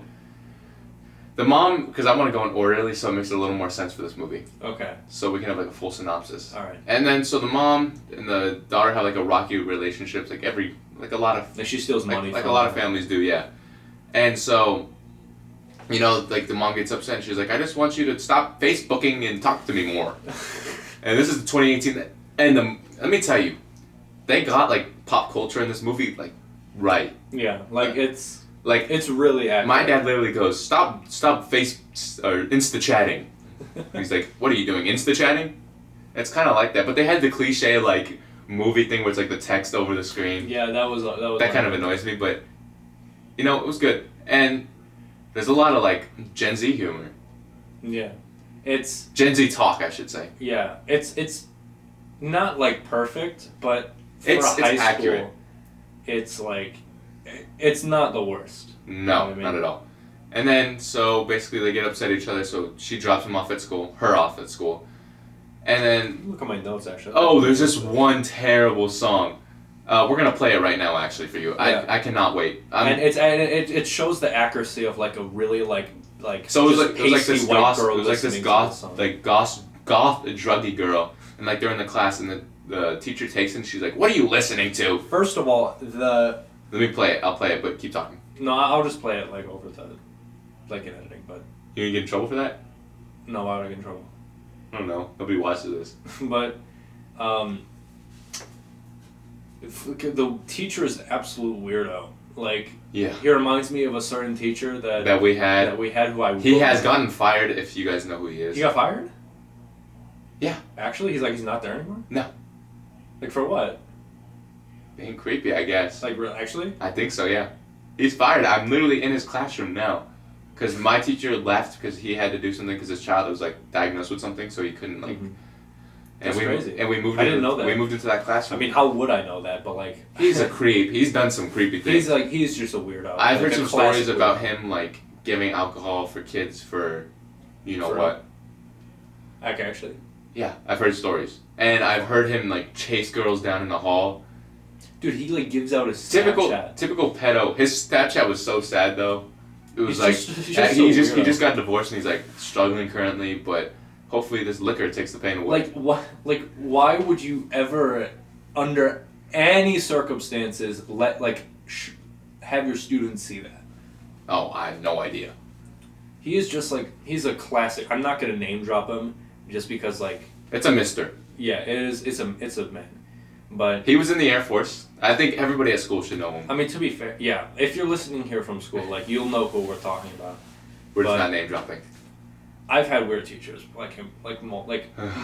The mom, because I want to go in orderly, so it makes it a little more sense for this movie. Okay. So we can have like a full synopsis. All right. And then so the mom and the daughter have like a rocky relationship, like a lot of Like she steals money. like from a lot of her. families do, yeah. And so, you know, like the mom gets upset and she's like, I just want you to stop Facebooking and talk to me more. And this is 2018, and let me tell you, they got like pop culture in this movie like right. Yeah, like it's really accurate. My dad literally goes, stop face or Insta chatting. He's like, what are you doing, Insta chatting? It's kind of like that, but they had the cliche like movie thing where it's like the text over the screen. Yeah, that was That kind of annoys me, but you know, it was good. And there's a lot of like Gen Z humor. Yeah, it's Gen Z talk, I should say. yeah, it's not like perfect, but for It's a high accurate. school, it's like it's not the worst. No, You know what I mean? not at all. And then so basically they get upset at each other, so she drops him off at school, her off at school. And then Look at my notes actually. oh, there's this one terrible song. We're gonna play it right now, actually, for you. Yeah. I cannot wait. And it shows the accuracy of like a really like So it was just like pasty this white goth, girl it was like this listening to the goth, song. like goth druggy girl, and like they're in the class, and the teacher takes it, and she's like, "What are you listening to?" First of all, Let me play it. I'll play it, but keep talking. No, I'll just play it like over the, like in editing. But You gonna get in trouble for that? no, why would I get in trouble? I don't know. Nobody watches this. But, the teacher is an absolute weirdo. Like, Yeah. he reminds me of a certain teacher That we had. who I. He has gotten fired. If you guys know who he is. He got fired? Yeah. Actually, he's not there anymore. No. Like for what? Being creepy, I guess. Like actually? I think so. Yeah. He's fired. I'm literally in his classroom now. Because my teacher left because he had to do something because his child was like diagnosed with something, so he couldn't like. Mm-hmm. And That's crazy. And we moved. I didn't know that. We moved into that classroom. I mean, how would I know that? But like, he's a creep. He's done some creepy things. He's just a weirdo. I've like heard some stories about him like giving alcohol for kids for, you know For what? Okay, actually. Yeah, I've heard stories, and I've heard him like chase girls down in the hall. Dude, he like gives out his Typical Snapchat. pedo. His Snapchat was so sad though. It was He's he just got divorced and he's like struggling currently, but hopefully this liquor takes the pain away. Like what? Like why would you ever, under any circumstances, have your students see that? Oh, I have no idea. He is just like he's a classic. I'm not gonna name drop him just because like It's a mister. yeah, it is. It's a man, but He was in the Air Force. I think everybody at school should know him. I mean to be fair, yeah. If you're listening here from school, like you'll know who we're talking about. We're just but- not name dropping. I've had weird teachers like him,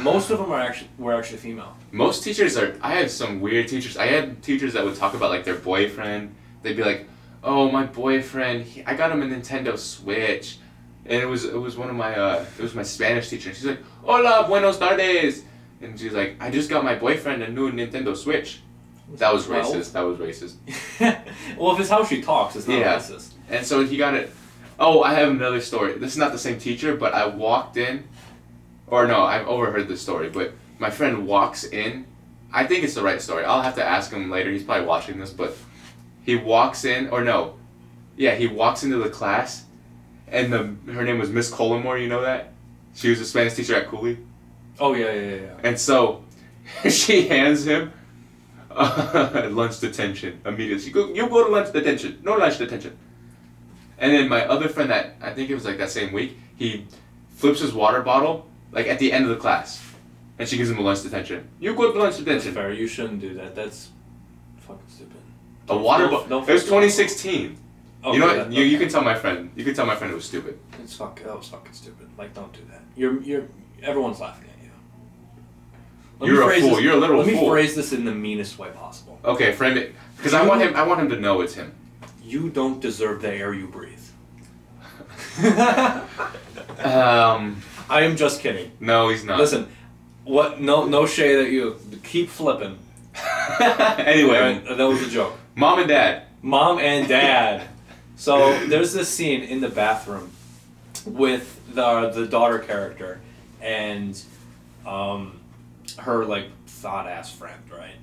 most of them were actually female. Most teachers are. I had some weird teachers. I had teachers that would talk about like their boyfriend. They'd be like, "Oh, my boyfriend. I got him a Nintendo Switch," and it was one of my it was my Spanish teacher. She's like, "Hola, buenos tardes," and she's like, "I just got my boyfriend a new Nintendo Switch." That was racist. That was racist. Well, if it's how she talks, it's not racist. And so he got it. Oh, I have another story. This is not the same teacher, but I walked in, or no, I've overheard this story, but my friend walks in. I think it's the right story. I'll have to ask him later. He's probably watching this, but he walks in, or no. Yeah, he walks into the class, and her name was Miss Collimore, you know that? She was a Spanish teacher at Cooley. Oh, yeah. And so, she hands him lunch detention immediately. She goes, "You go to lunch detention. No lunch detention." And then my other friend that, I think it was like that same week, he flips his water bottle, like at the end of the class. And she gives him a lunch detention. "You go to lunch That's detention." fair. You shouldn't do that. That's fucking stupid. A water bottle. It was 2016. Oh, you know yeah, what? You can tell my friend. You can tell my friend it was stupid. That was fucking stupid. Like, don't do that. Everyone's laughing at you. You're a fool. You're a literal fool. Let me phrase this in the meanest way possible. Okay, frame it. Because I want him to know it's him. You don't deserve the air you breathe. I am just kidding. No, he's not. Listen, what? No shade at you. Keep flipping. Anyway, Right, that was a joke. Mom and Dad. Mom and Dad. So there's this scene in the bathroom with the daughter character and her like thought ass friend, right?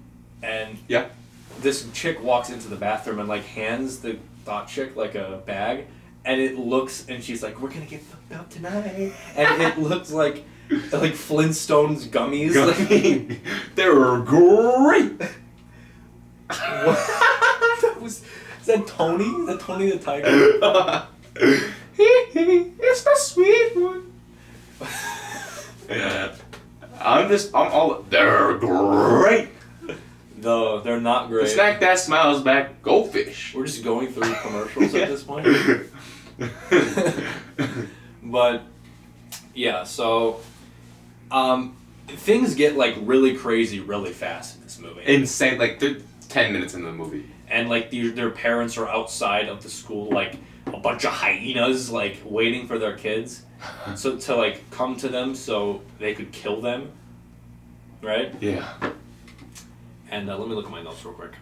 And Yeah. this chick walks into the bathroom and like hands the thought chick like a bag, and it looks, and she's like, "We're gonna get fucked up tonight," and it looks like Flintstones gummies. Like, They're great. what? Is that Tony? Is that Tony the Tiger? It's the sweet one. Yeah. They're great. No, they're not great. The snack that smiles back, goldfish. We're just going through commercials at this point. But yeah, so things get like really crazy really fast in this movie. Insane. Like they're 10 minutes into the movie. And like their parents are outside of the school, like a bunch of hyenas, like waiting for their kids, so to like come to them so they could kill them, right? Yeah. And let me look at my notes real quick.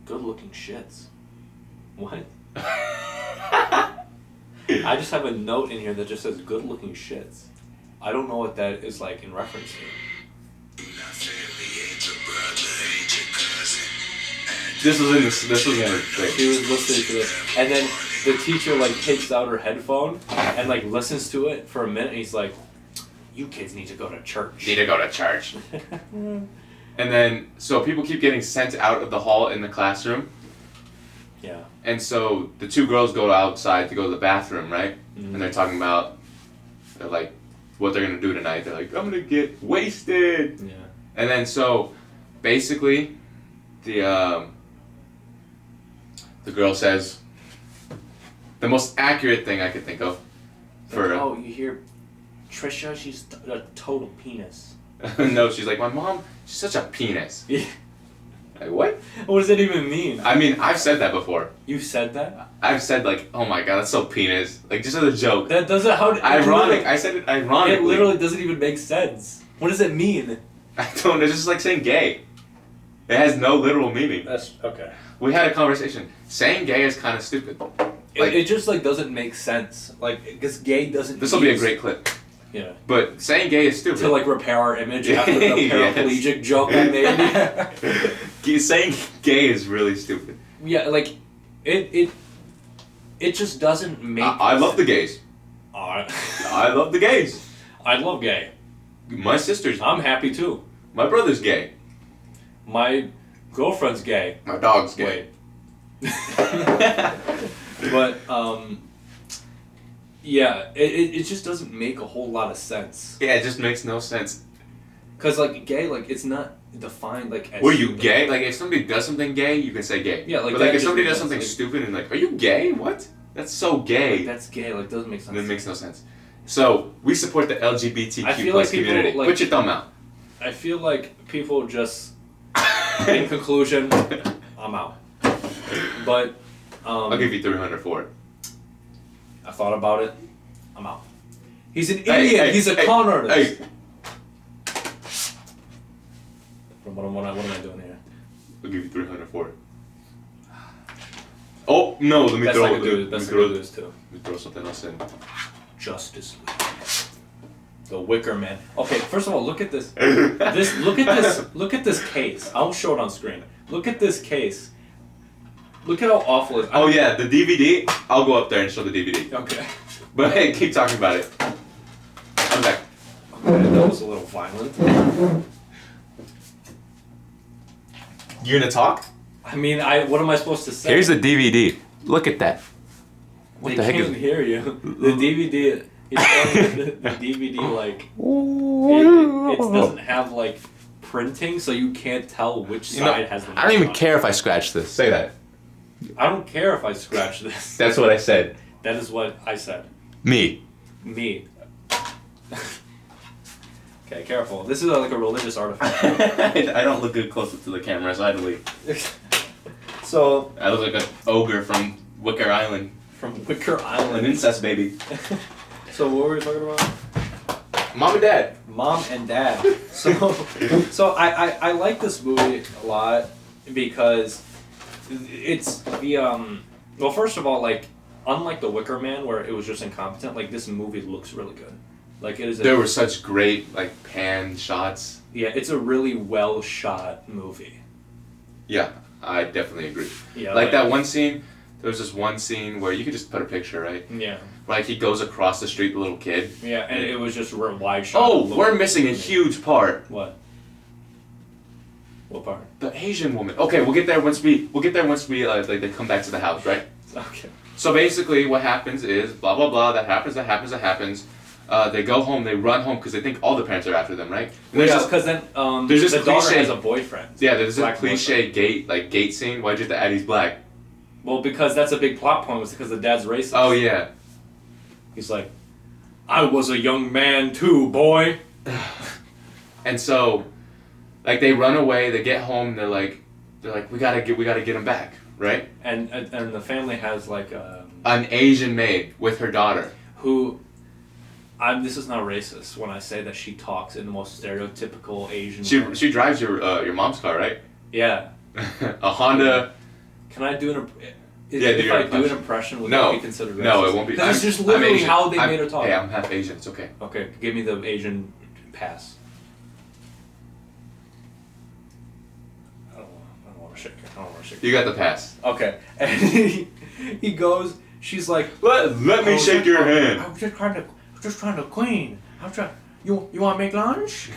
Good looking shits. What? I just have a note in here that just says good looking shits. I don't know what that is like in reference to. This was in the thing. She was listening to this, and then the teacher like takes out her headphone and like listens to it for a minute. And he's like, "You kids need to go to church." Need to go to church. And then, so people keep getting sent out of the hall in the classroom. Yeah. And so the two girls go outside to go to the bathroom, right? Mm-hmm. And they're talking about, like, what they're gonna do tonight. They're like, I'm gonna get wasted. Yeah. And then so, basically, the girl says the most accurate thing I could think of for. Oh, you hear, Trisha? She's a total penis. No, she's like, my mom. She's such a penis. Yeah. Like, what? What does that even mean? I mean, I've said that before. You said that? I've said like, oh my god, that's so penis. Like just as a joke. That doesn't Ironic. I said it ironically. It literally doesn't even make sense. What does it mean? I don't know. It's just like saying gay. It has no literal meaning. That's okay. We had a conversation. Saying gay is kind of stupid. It just like doesn't make sense. Like because gay doesn't. This will be a great clip. Yeah. But saying gay is stupid. To like repair our image after the paraplegic joke I made. Saying gay is really stupid. Yeah, like it just doesn't make. I love the gays. I love the gays. I love gay. My sister's. I'm happy too. My brother's gay. My girlfriend's gay. My dog's gay. But yeah, it just doesn't make a whole lot of sense. Yeah, it just makes no sense. Cause like gay, like it's not defined like. As Were you gay? Like if somebody does something gay, you can say gay. Yeah, like. But like if somebody does something stupid and like, are you gay? What? That's so gay. Like, that's gay. Like doesn't make sense. That makes no sense. So we support the LGBTQ I feel plus like people, community. like, Put your thumb out. I feel like people just. In conclusion, I'm out. But. I'll give you 300 for it. I thought about it. I'm out. He's an Hey, idiot. hey, He's a hey, con artist. Hey. What am I doing here? I'll give you 300 for it. Oh no! Let me Best throw. I can do. Best I can do is too. Let me throw something else in. Justice League. The Wicker Man. Okay, first of all, look at this. Look at this case. I'll show it on screen. Look at this case. Look at how awful it is. Oh yeah, the DVD. I'll go up there and show the DVD. Okay. But hey, keep talking about it. I'm back. Okay, that was a little violent. You're gonna talk? I mean, what am I supposed to say? Here's the DVD. Look at that. What They the heck is can't it? hear you. The DVD. He's telling me the DVD like it doesn't have like printing, so you can't tell which side has the. I don't even on. care if I scratch this. Say that. I don't care if I scratch this. That's what I said. That is what I said. Me. Me. Okay, careful. This is like a religious artifact. I don't look good close to the camera, so I had to leave. So I look like an ogre from Wicker Island. from Wicker An Island. incest baby. So what were we talking about? Mom and Dad. Mom and Dad. So I like this movie a lot because it's the well, first of all, like unlike The Wicker Man where it was just incompetent, like this movie looks really good. Like it is. There were such great like pan shots. Yeah, it's a really well shot movie. Yeah, I definitely agree. Yeah, like that one scene. There was this one scene where you could just put a picture, right? Yeah. Like he goes across the street, the little kid. Yeah, and it was just a wide shot. Oh, we're missing a huge part. What? What part? The Asian woman. Okay, we'll get there once we like they come back to the house, right? Okay. So basically, what happens is blah blah blah. That happens. They go home. They run home because they think all the parents are after them, right? And Yeah, this- because then there's this the daughter cliche- has a boyfriend. yeah, there's Black a cliche gate scene. Why'd you have to add he's black? Well, because that's a big plot point. Was because the dad's racist. Oh yeah. He's like, I was a young man too, boy. And so, like they run away. They get home. They're like, we gotta get him back, right? And the family has like An Asian maid with her daughter. who. This is not racist when I say that she talks in the most stereotypical Asian. way. She drives your mom's car, right? Yeah. A Honda. Can I do an? Yeah, do if your I do an impression. impression, would No. that be considered racist? No, it won't be. That's I'm- just I'm literally Asian. how they made her talk. Hey, I'm half Asian. It's okay. Okay, give me the Asian pass. I don't want to shake it. I don't want to shake it. You got the pass. Okay, and he goes. She's like, Let me shake your hand. I'm just trying to clean. I'm trying. You want to make lunch?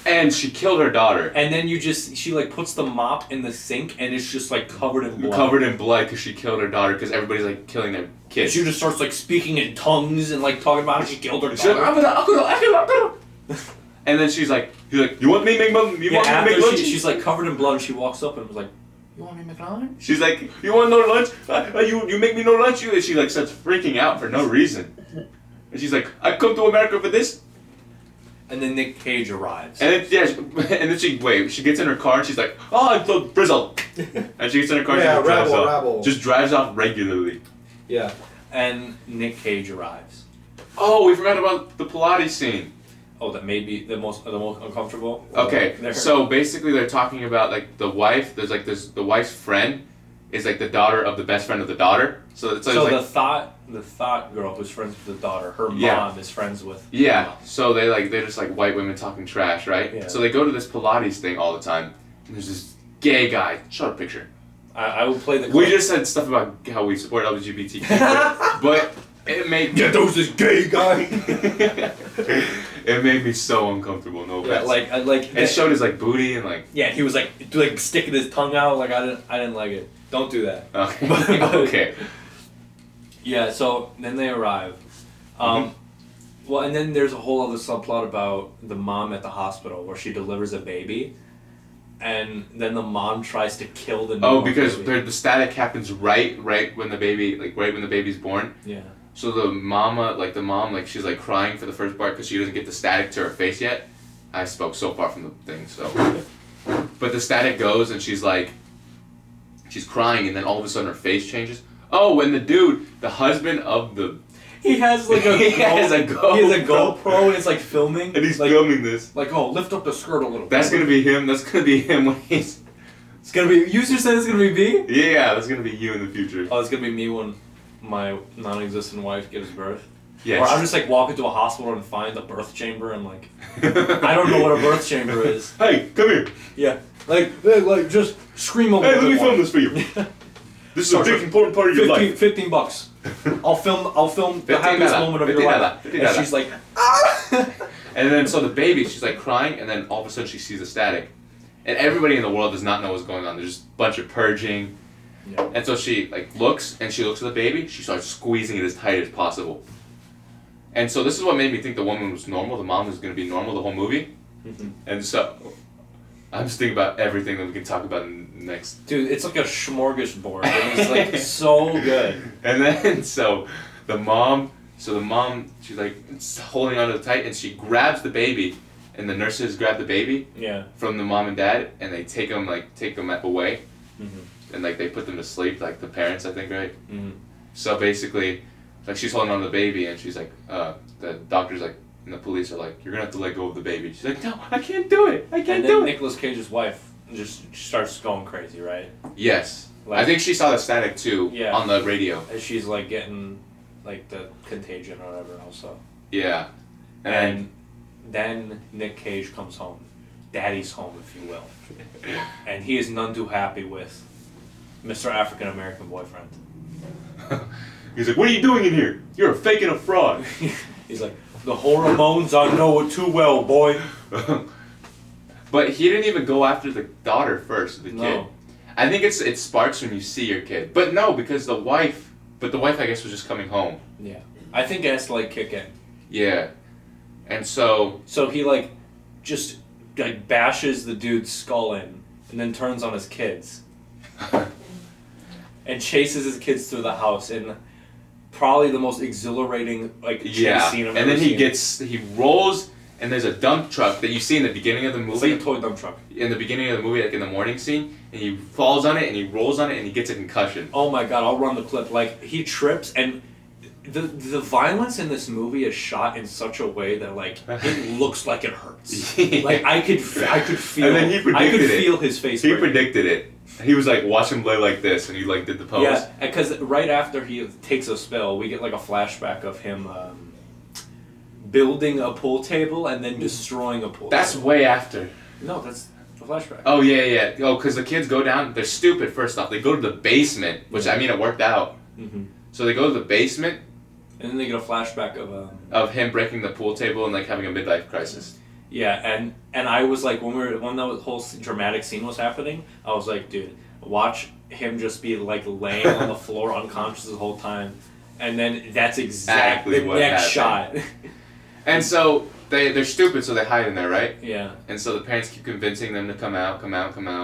And And she killed her daughter. And then she like puts the mop in the sink and it's just like covered in blood. Covered in blood because she killed her daughter because everybody's like killing their kids. She just starts like speaking in tongues and like talking about how she killed her She's like, daughter. and then she's like, you want me to make lunch? She's like covered in blood and she walks up and was like, you want me to make lunch? She's like, you want no lunch? You make me no lunch? And she like starts freaking out for no reason. And she's like, I come to America for this. And then Nick Cage arrives. And then she gets in her car and she's like, oh, I'm so frizzled. And she gets in her car and she drives off. Just drives off regularly. Yeah. And Nick Cage arrives. Oh, we forgot about the Pilates scene. Oh, that may be the most uncomfortable. Okay, so basically they're talking about like the wife. There's the wife's friend is like the daughter of the best friend of the daughter. So it's like the thought girl who's friends with the daughter, her mom is friends with. Yeah. So they're just like white women talking trash, right? Yeah. So they go to this Pilates thing all the time, and there's this gay guy. Show a picture. I will play the clip. We just said stuff about how we support LGBTQ, but it made there was this gay guy. It made me so uncomfortable. No offense. Yeah, like it showed his like booty and like. Yeah, he was like sticking his tongue out. Like I didn't like it. Don't do that. Okay. Okay. Yeah. So then they arrive. Well, and then there's a whole other subplot about the mom at the hospital where she delivers a baby, and then the mom tries to kill the newborn because baby. the static happens right when the baby's born. Yeah. So the mom, she's like crying for the first part because she doesn't get the static to her face yet. I spoke so far from the thing, so. But the static goes and she's crying and then all of a sudden her face changes. Oh, and the husband of the. He has like a. He has a GoPro and it's like filming. And he's like, filming this. Like, oh, lift up the skirt a little bit. That's gonna be him. That's gonna be him when he's. It's gonna be. You just said it's gonna be me? Yeah, that's gonna be you in the future. Oh, it's gonna be me when my non-existent wife gives birth. Yes. Or I'm just like walk into a hospital and find a birth chamber and like I don't know what a birth chamber is. Hey, come here. Yeah. Like just scream a little bit. Hey, let me film more. this for you. This is a big important part of your life. $15. I'll film the happiest moment of your life. And she's like, ah! And then so the baby, she's like crying, and then all of a sudden she sees a static, and everybody in the world does not know what's going on. There's just a bunch of purging. Yeah. And so she looks at the baby. She starts squeezing it as tight as possible. And so this is what made me think the woman was normal. The mom was going to be normal the whole movie. Mm-hmm. And so I'm just thinking about everything that we can talk about next. Dude, it's like a smorgasbord. It's like so good. And then the mom, she's like holding onto the tight, and she grabs the baby, and the nurses grab the baby. Yeah. From the mom and dad, and they take them away. Mm-hmm. And they put them to sleep, like the parents, I think, right? Mm-hmm. So basically, she's holding on to the baby, and she's like, the doctor's like, and the police are like, you're gonna have to let go of the baby. She's like, no, I can't do it. I can't do it. And then Nicolas Cage's wife just starts going crazy, right? Yes. I think she saw the static too. Yeah. On the radio. And she's like getting like the contagion or whatever also. Yeah. And then Nick Cage comes home. Daddy's home, if you will. And he is none too happy with Mr. African American boyfriend. He's like, what are you doing in here? You're a fake and a fraud. He's like, the hormones, I know it too well, boy. But he didn't even go after the daughter first, the kid. I think it sparks when you see your kid. But no, because the wife I guess was just coming home. Yeah. I think it has to kick in. Yeah. And so he just bashes the dude's skull in and then turns on his kids. And chases his kids through the house in probably the most exhilarating chase scene I've ever seen. Then he rolls, and there's a dump truck that you see in the beginning of the movie. It's like a toy dump truck. In the beginning of the movie, in the morning scene, and he falls on it, and he rolls on it, and he gets a concussion. Oh my god, I'll run the clip. He trips, and the violence in this movie is shot in such a way that it looks like it hurts. Yeah. I could feel. And then he predicted I could feel his face. He predicted it. He was watch him lay like this, and he did the pose. Yeah, because right after he takes a spill, we get a flashback of him building a pool table and then destroying a pool table. That's way after. No, that's the flashback. Oh, yeah. Oh, because the kids go down, they're stupid first off. They go to the basement, which, it worked out. Mm-hmm. So they go to the basement. And then they get a flashback of him breaking the pool table and having a midlife crisis. Yeah, and I was like, when the whole dramatic scene was happening, I was like, dude, watch him just be like laying on the floor unconscious the whole time, and then that's exactly the what next happened. shot. And so they're stupid, so they hide in there, right? Yeah. And so the parents keep convincing them to come out.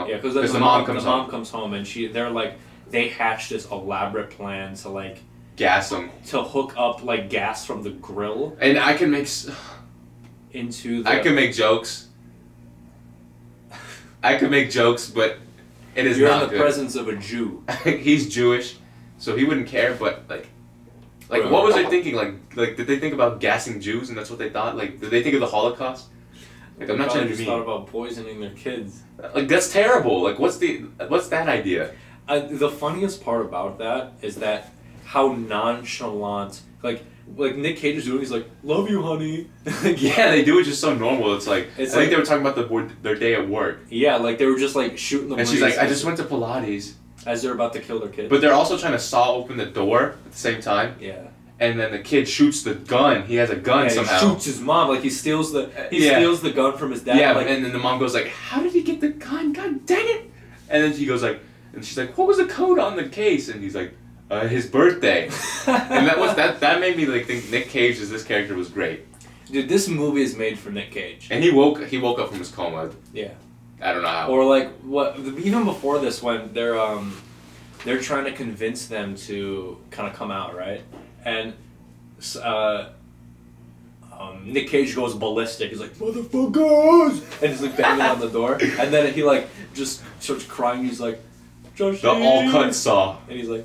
Yeah, because the mom comes home and they're like, they hatched this elaborate plan to like gas them, to hook up like gas from the grill and I can make jokes. I could make jokes, but it is You're not in the good. presence of a Jew. He's Jewish, so he wouldn't care. But like what was they thinking? Like did they think about gassing Jews, and that's what they thought? Like, did they think of the Holocaust? Like, I'm not trying to be mean. Thought about poisoning their kids. Like, that's terrible. Like, what's that idea? The funniest part about that is that how nonchalant, like Nick Cage is doing. He's like, "Love you, honey." Yeah, they do it just so normal. It's like I think they were talking about their day at work. Yeah, like they were just like shooting the. And she's like, "I just went to Pilates." As they're about to kill their kid. But they're also trying to saw open the door at the same time. Yeah. And then the kid shoots the gun. He has a gun somehow. He shoots his mom. Like he steals the gun from his dad. Yeah, like, and then the mom goes like, "How did he get the gun? God dang it!" And then she goes like, and she's like, "What was the code on the case?" And he's like, "His birthday." And that made me like think Nick Cage as this character was great. Dude, this movie is made for Nick Cage. And he woke up from his coma. Yeah. I don't know how. Or like even before this, when they're trying to convince them to kind of come out, right? And Nick Cage goes ballistic. He's like, "Motherfuckers!" And he's like banging on the door. And then he like just starts crying. He's like, "Joshy!" The all cut saw. And he's like,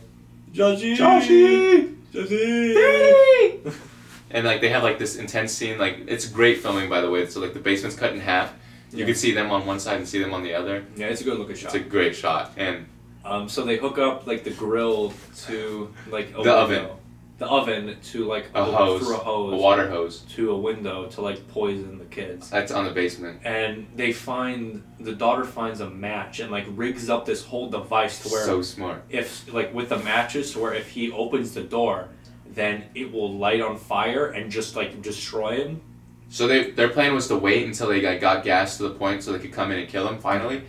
"Joshy! Joshy! Joshy! Daddy!" And like they have like this intense scene. Like, it's great filming, by the way. So like the basement's cut in half. You can see them on one side and see them on the other. Yeah, it's a good looking shot. It's a great shot. And so they hook up like the grill to like a the window. The oven to like a hose, through a water hose to a window to like poison the kids. That's on the basement. And the daughter finds a match and like rigs up this whole device to where so smart. If like with the matches to where if he opens the door, then it will light on fire and just like destroy him. So their plan was to wait until they got gas to the point so they could come in and kill him finally.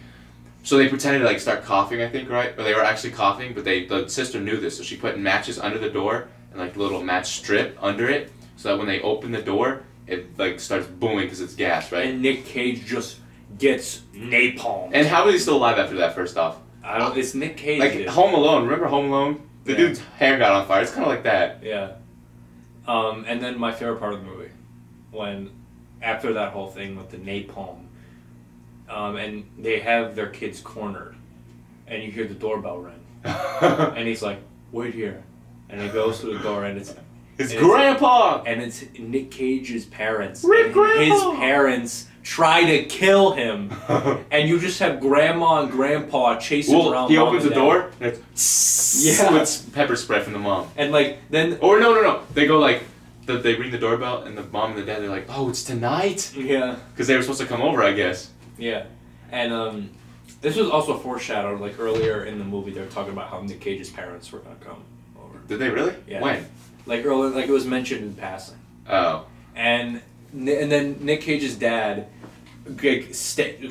So they pretended to like start coughing, I think, right? But they were actually coughing, but the sister knew this, so she put matches under the door and like a little match strip under it, so that when they open the door, it like starts booming because it's gas, right? And Nick Cage just gets napalm. And how is he still alive after that? First off, It's Nick Cage. Like dude. Home Alone. Remember Home Alone? The dude's hair got on fire. It's kind of like that. Yeah. And then my favorite part of the movie, when after that whole thing with the napalm, and they have their kids cornered, and you hear the doorbell ring, and he's like, "Wait here," and he goes to the door, and it's Grandpa, and it's Nick Cage's parents. Grandpa. His parents try to kill him, and you just have Grandma and Grandpa chasing around. He Mom opens and the Dad. door, and it's it's pepper spray from the mom. And like then, or no, they go like. They ring the doorbell, and the mom and the dad, they're like, "Oh, it's tonight." Yeah. Because they were supposed to come over, I guess. Yeah, and this was also foreshadowed. Like earlier in the movie, they were talking about how Nick Cage's parents were gonna come over. Did they really? Yeah. When? Like earlier, like it was mentioned in passing. Oh. And then Nick Cage's dad, like,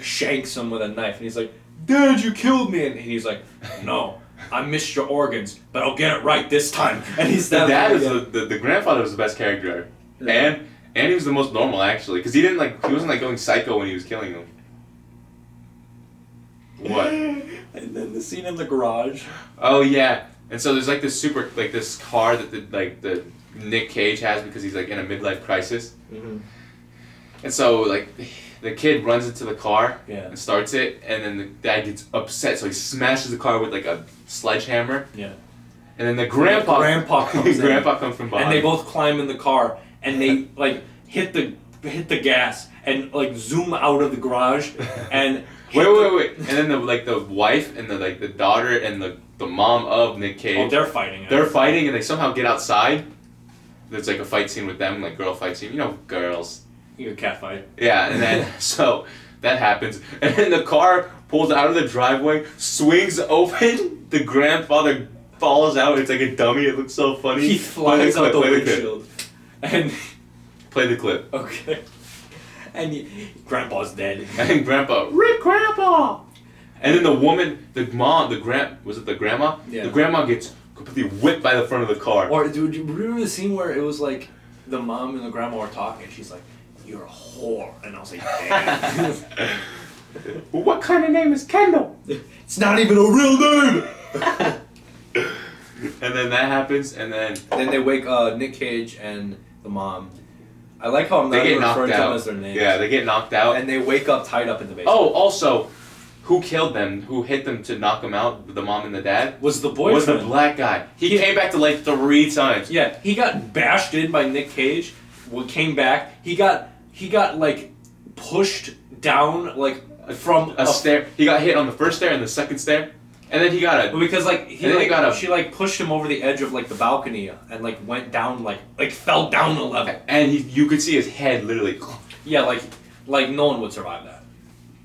shanks him with a knife, and he's like, "Dad, you killed me!" And he's like, "No. I missed your organs, but I'll get it right this time." And he's the dad is the grandfather was the best character, yeah. and he was the most normal actually, because he wasn't like going psycho when he was killing them. What? And then the scene in the garage. Oh yeah, and so there's like this car that the Nick Cage has because he's like in a midlife crisis, and so like. The kid runs into the car and starts it, and then the dad gets upset, so he smashes the car with like a sledgehammer. Yeah. And then the grandpa comes from behind. And they both climb in the car, and they like hit the gas and like zoom out of the garage and wait. And then the wife and the daughter and the mom of Nick Cage. Oh, they're fighting. They're fighting, and they somehow get outside. There's like a fight scene with them, like girl fight scene. You know, girls. You cat fight. Yeah, and then so that happens, and then the car pulls out of the driveway, swings open. The grandfather falls out. It's like a dummy. It looks so funny. He flies out the windshield, and play the clip. Okay. And Grandpa's dead. And Grandpa, rip Grandpa! And then the woman, the mom, was it the grandma? Yeah. The grandma gets completely whipped by the front of the car. Or do you remember the scene where it was like the mom and the grandma were talking? And she's like, "You're a whore," and I was like, "Damn." Well, what kind of name is Kendall? It's not even a real name. And then that happens, and then They wake Nick Cage and the mom. I like how I'm not they get even knocked referring to them out. as their names. Yeah, they get knocked out. And they wake up tied up in the basement. Oh, also, who killed them? Who hit them to knock them out? The mom and the dad? Was the boyfriend. Was the black guy. He came back to like 3 times. Yeah, he got bashed in by Nick Cage. Came back. He got like pushed down like from a stair. He got hit on the first stair and the second stair, and then he got a because like she like pushed him over the edge of like the balcony and like went down like fell down a level. and you could see his head literally. Yeah, like no one would survive that.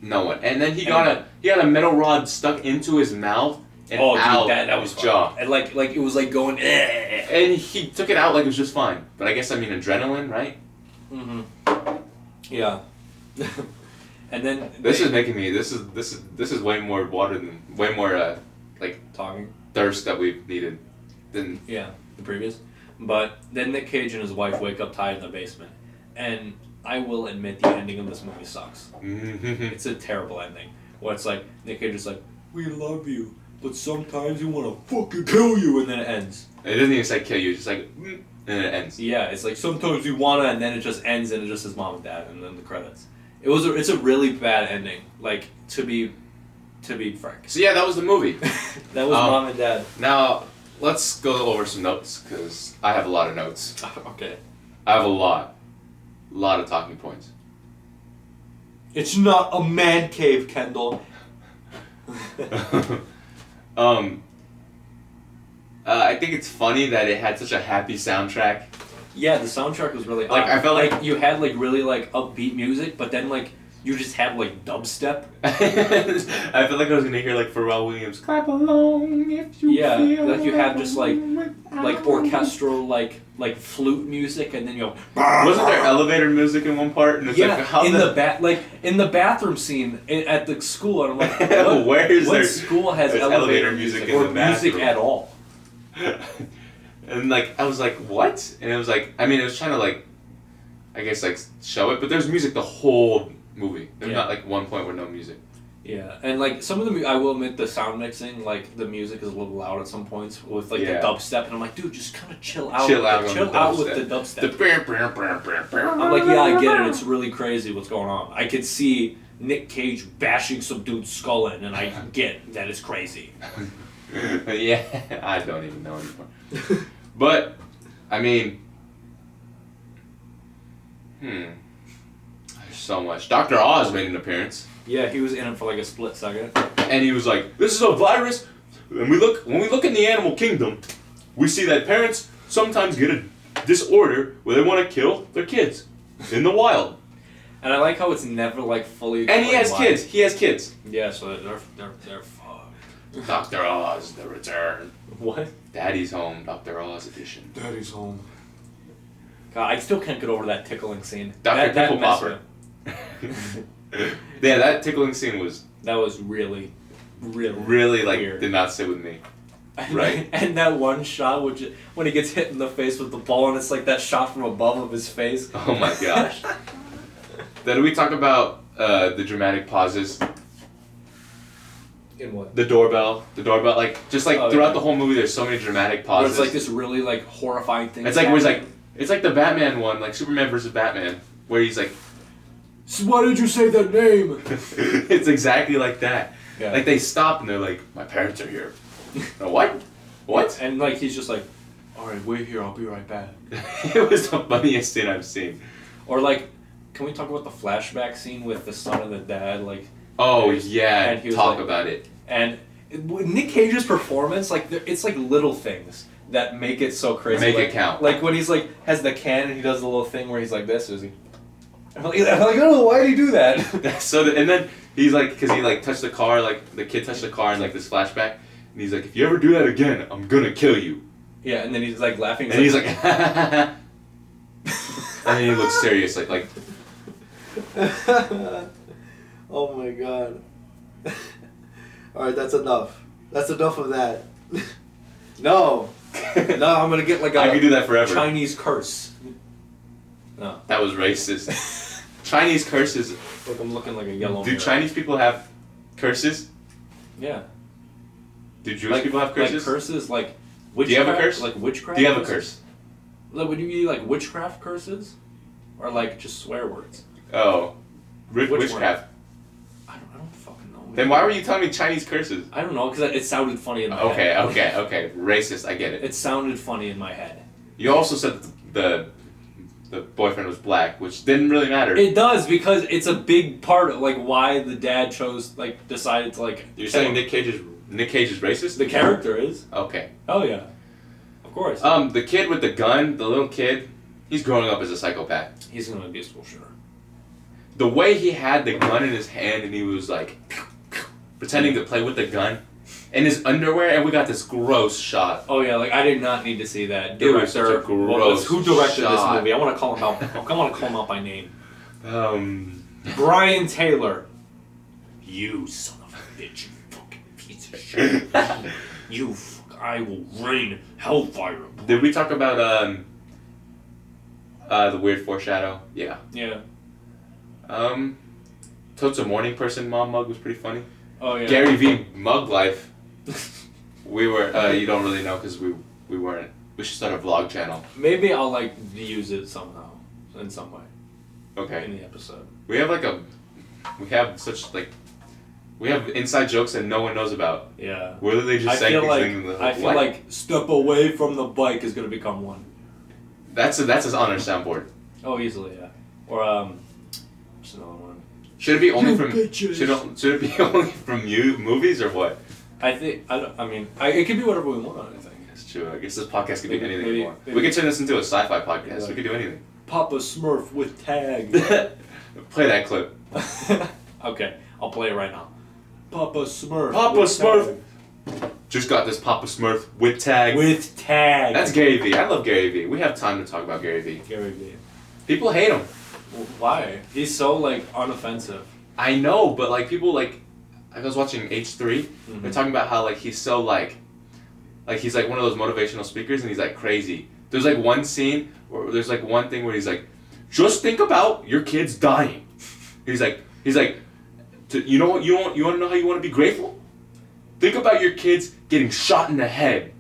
No one. And then he got a metal rod stuck into his mouth and out that was his jaw. And like it was like going. And he took it out like it was just fine. But I guess adrenaline, right? Mhm. Yeah. And then This is making me. This is way more water than way more like talking thirst that we've needed than. Yeah, the previous. But then Nick Cage and his wife wake up tied in the basement, and I will admit the ending of this movie sucks. It's a terrible ending. Where it's like Nick Cage is like, "We love you, but sometimes we want to fucking kill you," and then it ends. It doesn't even say kill you. It's just like, and then it ends. Yeah, it's like sometimes we wanna, and then it just ends, and it just says mom and dad, and then the credits. It's a really bad ending. Like to be frank. So yeah, that was the movie. That was mom and dad. Now let's go over some notes because I have a lot of notes. Okay. I have a lot of talking points. It's not a man cave, Kendall. I think it's funny that it had such a happy soundtrack. Yeah, the soundtrack was really Like, I felt like you had like really like upbeat music, but then like you just had like dubstep. I felt like I was gonna hear like Pharrell Williams clap along if you feel like you had just like without orchestral like flute music, and then you go. Wasn't there elevator music in one part? And it's like, how in the bathroom scene at the school, and I'm like, what school has elevator music or music at all? And like I was like, what? And it was like, I mean, it was trying to like, I guess like show it, but there's music the whole movie. There's not like one point with no music. Yeah, and like some of the, I will admit, the sound mixing, like the music is a little loud at some points with like the dubstep, and I'm like, dude, just kind of chill out. Chill out with the dubstep. I'm like, yeah, I get it. It's really crazy what's going on. I could see Nick Cage bashing some dude's skull in, and I get that it's crazy. Yeah, I don't even know anymore. But, I mean, there's so much. Dr. Oz made an appearance. Yeah, he was in it for like a split second. And he was like, "This is a virus." And when we look in the animal kingdom, we see that parents sometimes get a disorder where they want to kill their kids in the wild. And I like how it's never like fully. And he has kids. He has kids. Yeah, so they're fucked. Dr. Oz, the return. What? Daddy's home, Dr. Oz edition. Daddy's home. God, I still can't get over that tickling scene. Dr. Pickle Popper. Yeah, that tickling scene was. That was really like weird. Did not sit with me. Right. And that one shot, when he gets hit in the face with the ball, and it's like that shot from above of his face. Oh my gosh. Then we talk about the dramatic pauses. In what? The doorbell, like just like throughout the whole movie, there's so many dramatic pauses. It's like this really like horrifying thing. It's like it's like the Batman one, like Superman versus Batman, where he's like, "So why did you say that name?" It's exactly like that. Yeah. Like they stop and they're like, "My parents are here." No, what? What? And like he's just like, "All right, wait here. I'll be right back." It was the funniest thing I've seen. Or like, can we talk about the flashback scene with the son and the dad? Like. Oh yeah, and talk about it. And Nick Cage's performance, like it's like little things that make it so crazy. Make like, it count. Like when he's like has the can and he does the little thing where he's like this, is he? I'm like, I don't know, why did he do that? And then he's like, because he like touched the car, like the kid touched the car in like this flashback, and he's like, if you ever do that again, I'm gonna kill you. Yeah, and then he's like laughing. He's like and then he looks serious, like. Oh my god. Alright, that's enough. That's enough of that. No. No, I'm gonna get like I could do that forever. Chinese curse. No. That was racist. Chinese curses. Look, I'm looking like a yellow Do mirror. Chinese people have curses? Yeah. Do Jewish people have curses? Like curses, like witchcraft. Do you have a curse? Like witchcraft. Do you have a curses? curse? Like, would you be like witchcraft curses, or like just swear words? Oh, Which one? witchcraft. I don't fucking know. Then why were you telling me Chinese curses? I don't know, because it sounded funny in my head. Okay. Racist. I get it. It sounded funny in my head. You also said that the boyfriend was black, which didn't really matter. It does, because it's a big part of like why the dad decided to like. You're saying Nick Cage is racist? The character is. Okay. Oh yeah. Of course. The kid with the gun, the little kid, he's growing up as a psychopath. He's gonna be a school shooter. The way he had the gun in his hand and he was like pretending to play with the gun in his underwear, and we got this gross shot. Oh yeah, like I did not need to see that. It was such a gross who directed shot. this movie? I want to call him out. I want to call him out by name. Brian Taylor. You son of a bitch! You fucking piece of shit! I will rain hellfire. Did we talk about the weird foreshadow? Yeah. Yeah. Totes a morning person mom mug was pretty funny. Oh yeah. Gary V mug life. We were you don't really know because we weren't. We should start a vlog channel. Maybe I'll like use it somehow, in some way, Okay. in the episode. We have inside jokes that no one knows about. Yeah. Where do they just I say feel these like things? I feel like step away from the bike is gonna become one. That's his honor soundboard. Oh, easily, yeah. Or just another one. Should it be only You from bitches. should it be only from movies or what? It could be whatever we want. I think. That's true. I guess this podcast could be Maybe- anything maybe- more. maybe- We could turn this into a sci-fi podcast. Yeah. We could do anything. Papa Smurf with tag. Play that clip. Okay, I'll play it right now. Papa Smurf. Papa with Smurf. tag. Just got this Papa Smurf with tag. With tag. That's Gary V. I love Gary V. We have time to talk about Gary V. Gary Vee. People hate him. Why? He's so like unoffensive. I know, but like people like, I was watching H3. Mm-hmm. They're talking about how like he's so like he's like one of those motivational speakers, and he's like crazy. There's like one scene, or there's like one thing where he's like, just think about your kids dying. He's like, you know what you want to know how you want to be grateful? Think about your kids getting shot in the head.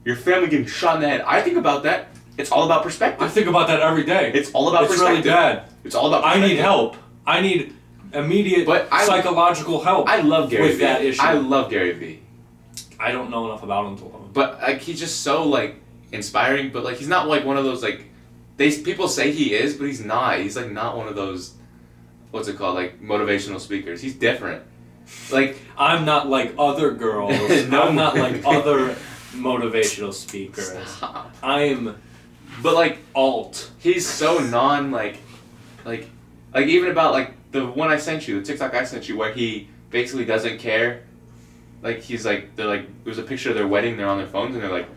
Your family getting shot in the head. I think about that. It's all about perspective. I think about that every day. It's all about It's perspective. really bad. It's all about I perspective. need help. I need immediate psychological help. I love Gary with V. that issue. I love Gary V. I don't know enough about him to love him. But like he's just so like inspiring, but like he's not like one of those like people say he is, but he's not. He's like not one of those what's it called, like motivational speakers. He's different. Like I'm not like other girls. No. I'm not like other motivational speakers. Stop. I'm But like alt. he's so non like even about like the one I sent you, the TikTok I sent you, where he basically doesn't care. Like he's like they're like there's a picture of their wedding, they're on their phones, and they're like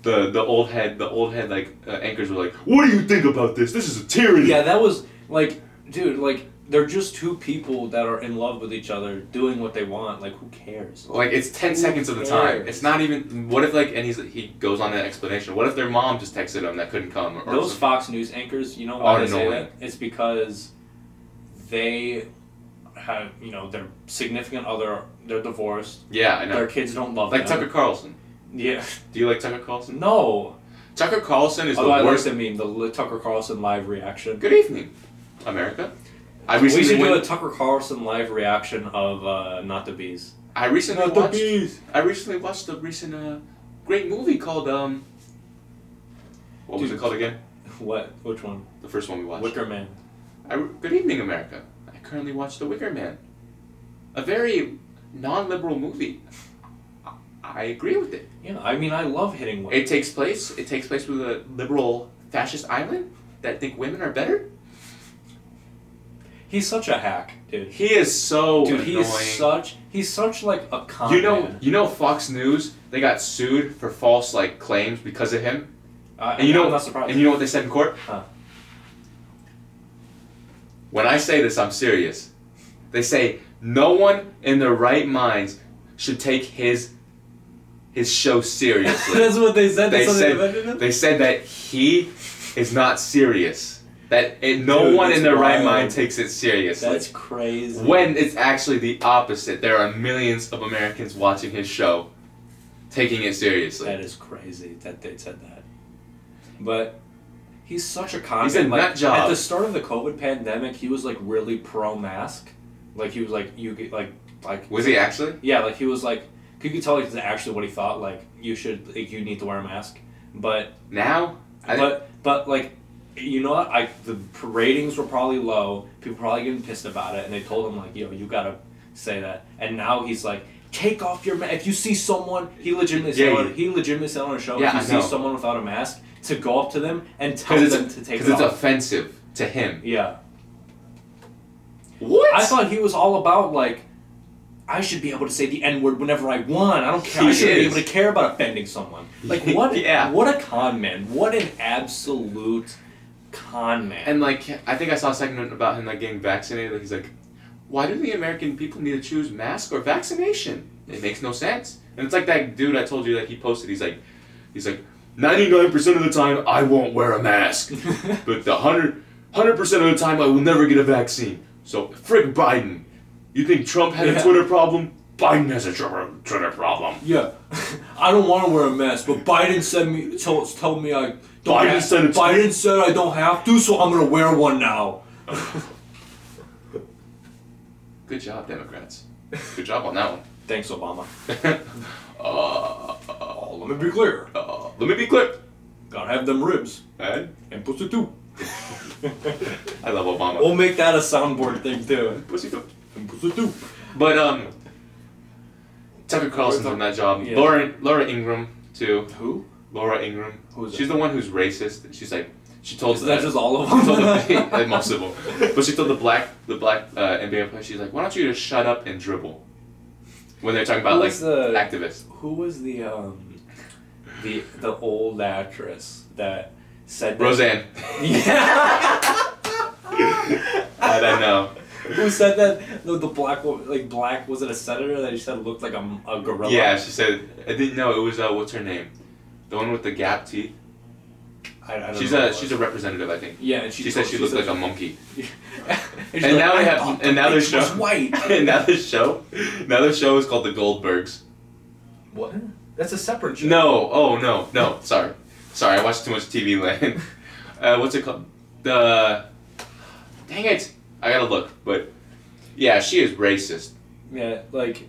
the old head like anchors were like, what do you think about this? This is a tyranny. Yeah, that was like, dude, like they're just two people that are in love with each other, doing what they want. Like, who cares? Like it's 10 Who seconds of the time. cares? It's not even. What if like and he goes on an explanation. What if their mom just texted him that couldn't come? Or Those something? Fox News anchors, you know why Are they say annoying. that? It's because they have, their significant other, they're divorced. Yeah, I know. Their kids don't love Like them. Tucker Carlson. Yeah. Do you like Tucker Carlson? No. Tucker Carlson is Although I the like worst. the meme, the Tucker Carlson live reaction. Good evening, America. I We recently should do went- a Tucker Carlson live reaction of Not the Bees. I recently Not the watched. bees. I recently watched the recent great movie called What was Dude. it called again? What? Which one? The first one we watched. Wicker Man. Good evening, America. I currently watched The Wicker Man. A very non-liberal movie. I agree with it. Yeah, I mean, I love hitting women. It takes place with a liberal fascist island that think women are better. He's such a hack, dude. He is so Dude, annoying. he's such like a con man. You know Fox News, they got sued for false like claims because of him. And I'm I'm not surprised. And you know what they said in court? Huh. When I say this, I'm serious. They say no one in their right minds should take his show seriously. That's what they said. They said that he is not serious. That no Dude, one in their right wild. mind takes it seriously. That's crazy. When it's actually the opposite. There are millions of Americans watching his show, taking it seriously. That is crazy that they said that. But he's such a con. He's a nut job. At the start of the COVID pandemic, he was like really pro-mask. Like he was like like. Was he actually? Yeah, like he was like. You could tell like that's actually what he thought. Like you you need to wear a mask. But Now? but like. You know what? The ratings were probably low. People probably getting pissed about it, and they told him like, "Yo, you gotta say that." And now he's like, "Take off your mask." If you see someone, he legitimately said on a show, Yeah, if you I see know. someone without a mask, to go up to them and tell them to take it Because it's off. offensive to him. Yeah. What? I thought he was all about like, I should be able to say the N-word whenever I want. I don't care. I shouldn't be able to care about offending someone. Like what? Yeah. What a con man. What an absolute con man. And like, I think I saw a segment about him like getting vaccinated. Like, he's like, why do the American people need to choose mask or vaccination? It makes no sense. And it's like that dude I told you that he posted. He's like, 99% of the time I won't wear a mask, but the 100% of the time I will never get a vaccine. So frick Biden. You think Trump had a Twitter problem? Biden has a Twitter problem. Yeah, I don't want to wear a mask, but Biden told me I don't. Biden said I don't have to, so I'm gonna wear one now. Good job, Democrats. Good job on that one. Thanks, Obama. Let Let me be clear. me be clear. Gotta have them ribs And pussy too. I love Obama. We'll make that a soundboard thing too. Pussy too. And pussy too. But Tucker Carlson's on that job. Yeah. Laura Ingraham too. Who? Laura Ingraham. Who's She's the one who's racist. She's like, she told. Is that just all of She told them? the, most of them. But she told the black NBA player, she's like, why don't you just shut up and dribble? When they're talking about Who like was the- activists. Who was the old actress that said that? Roseanne. Yeah. I don't know. Who said that? The black was it a senator that he said looked like a gorilla? Yeah, she said. I didn't know it was what's her name, the one with the gap teeth. I don't She's know. She's a representative, I think. Yeah, and She said she looked like a monkey. and And now they have, and now their show, was white. and now the show is called The Goldbergs. What? That's a separate show. No, sorry, I watched too much TV Land. What's it called? Dang it, I gotta look. But yeah, she is racist. Yeah, like,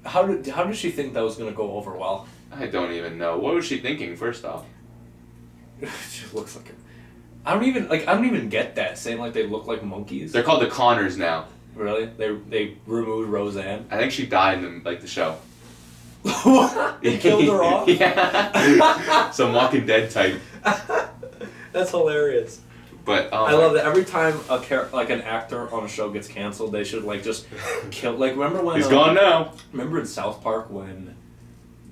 how did she think that was gonna go over well? I don't even know. What was she thinking? First off, She looks like I don't even get that saying like they look like monkeys. they're called the Connors now. Really? They removed Roseanne. I think she died in the show. They killed her off. Yeah, some Walking Dead type. That's hilarious. But I love that every time an actor on a show gets canceled, they should like just kill. Like remember when he's gone now. Remember in South Park when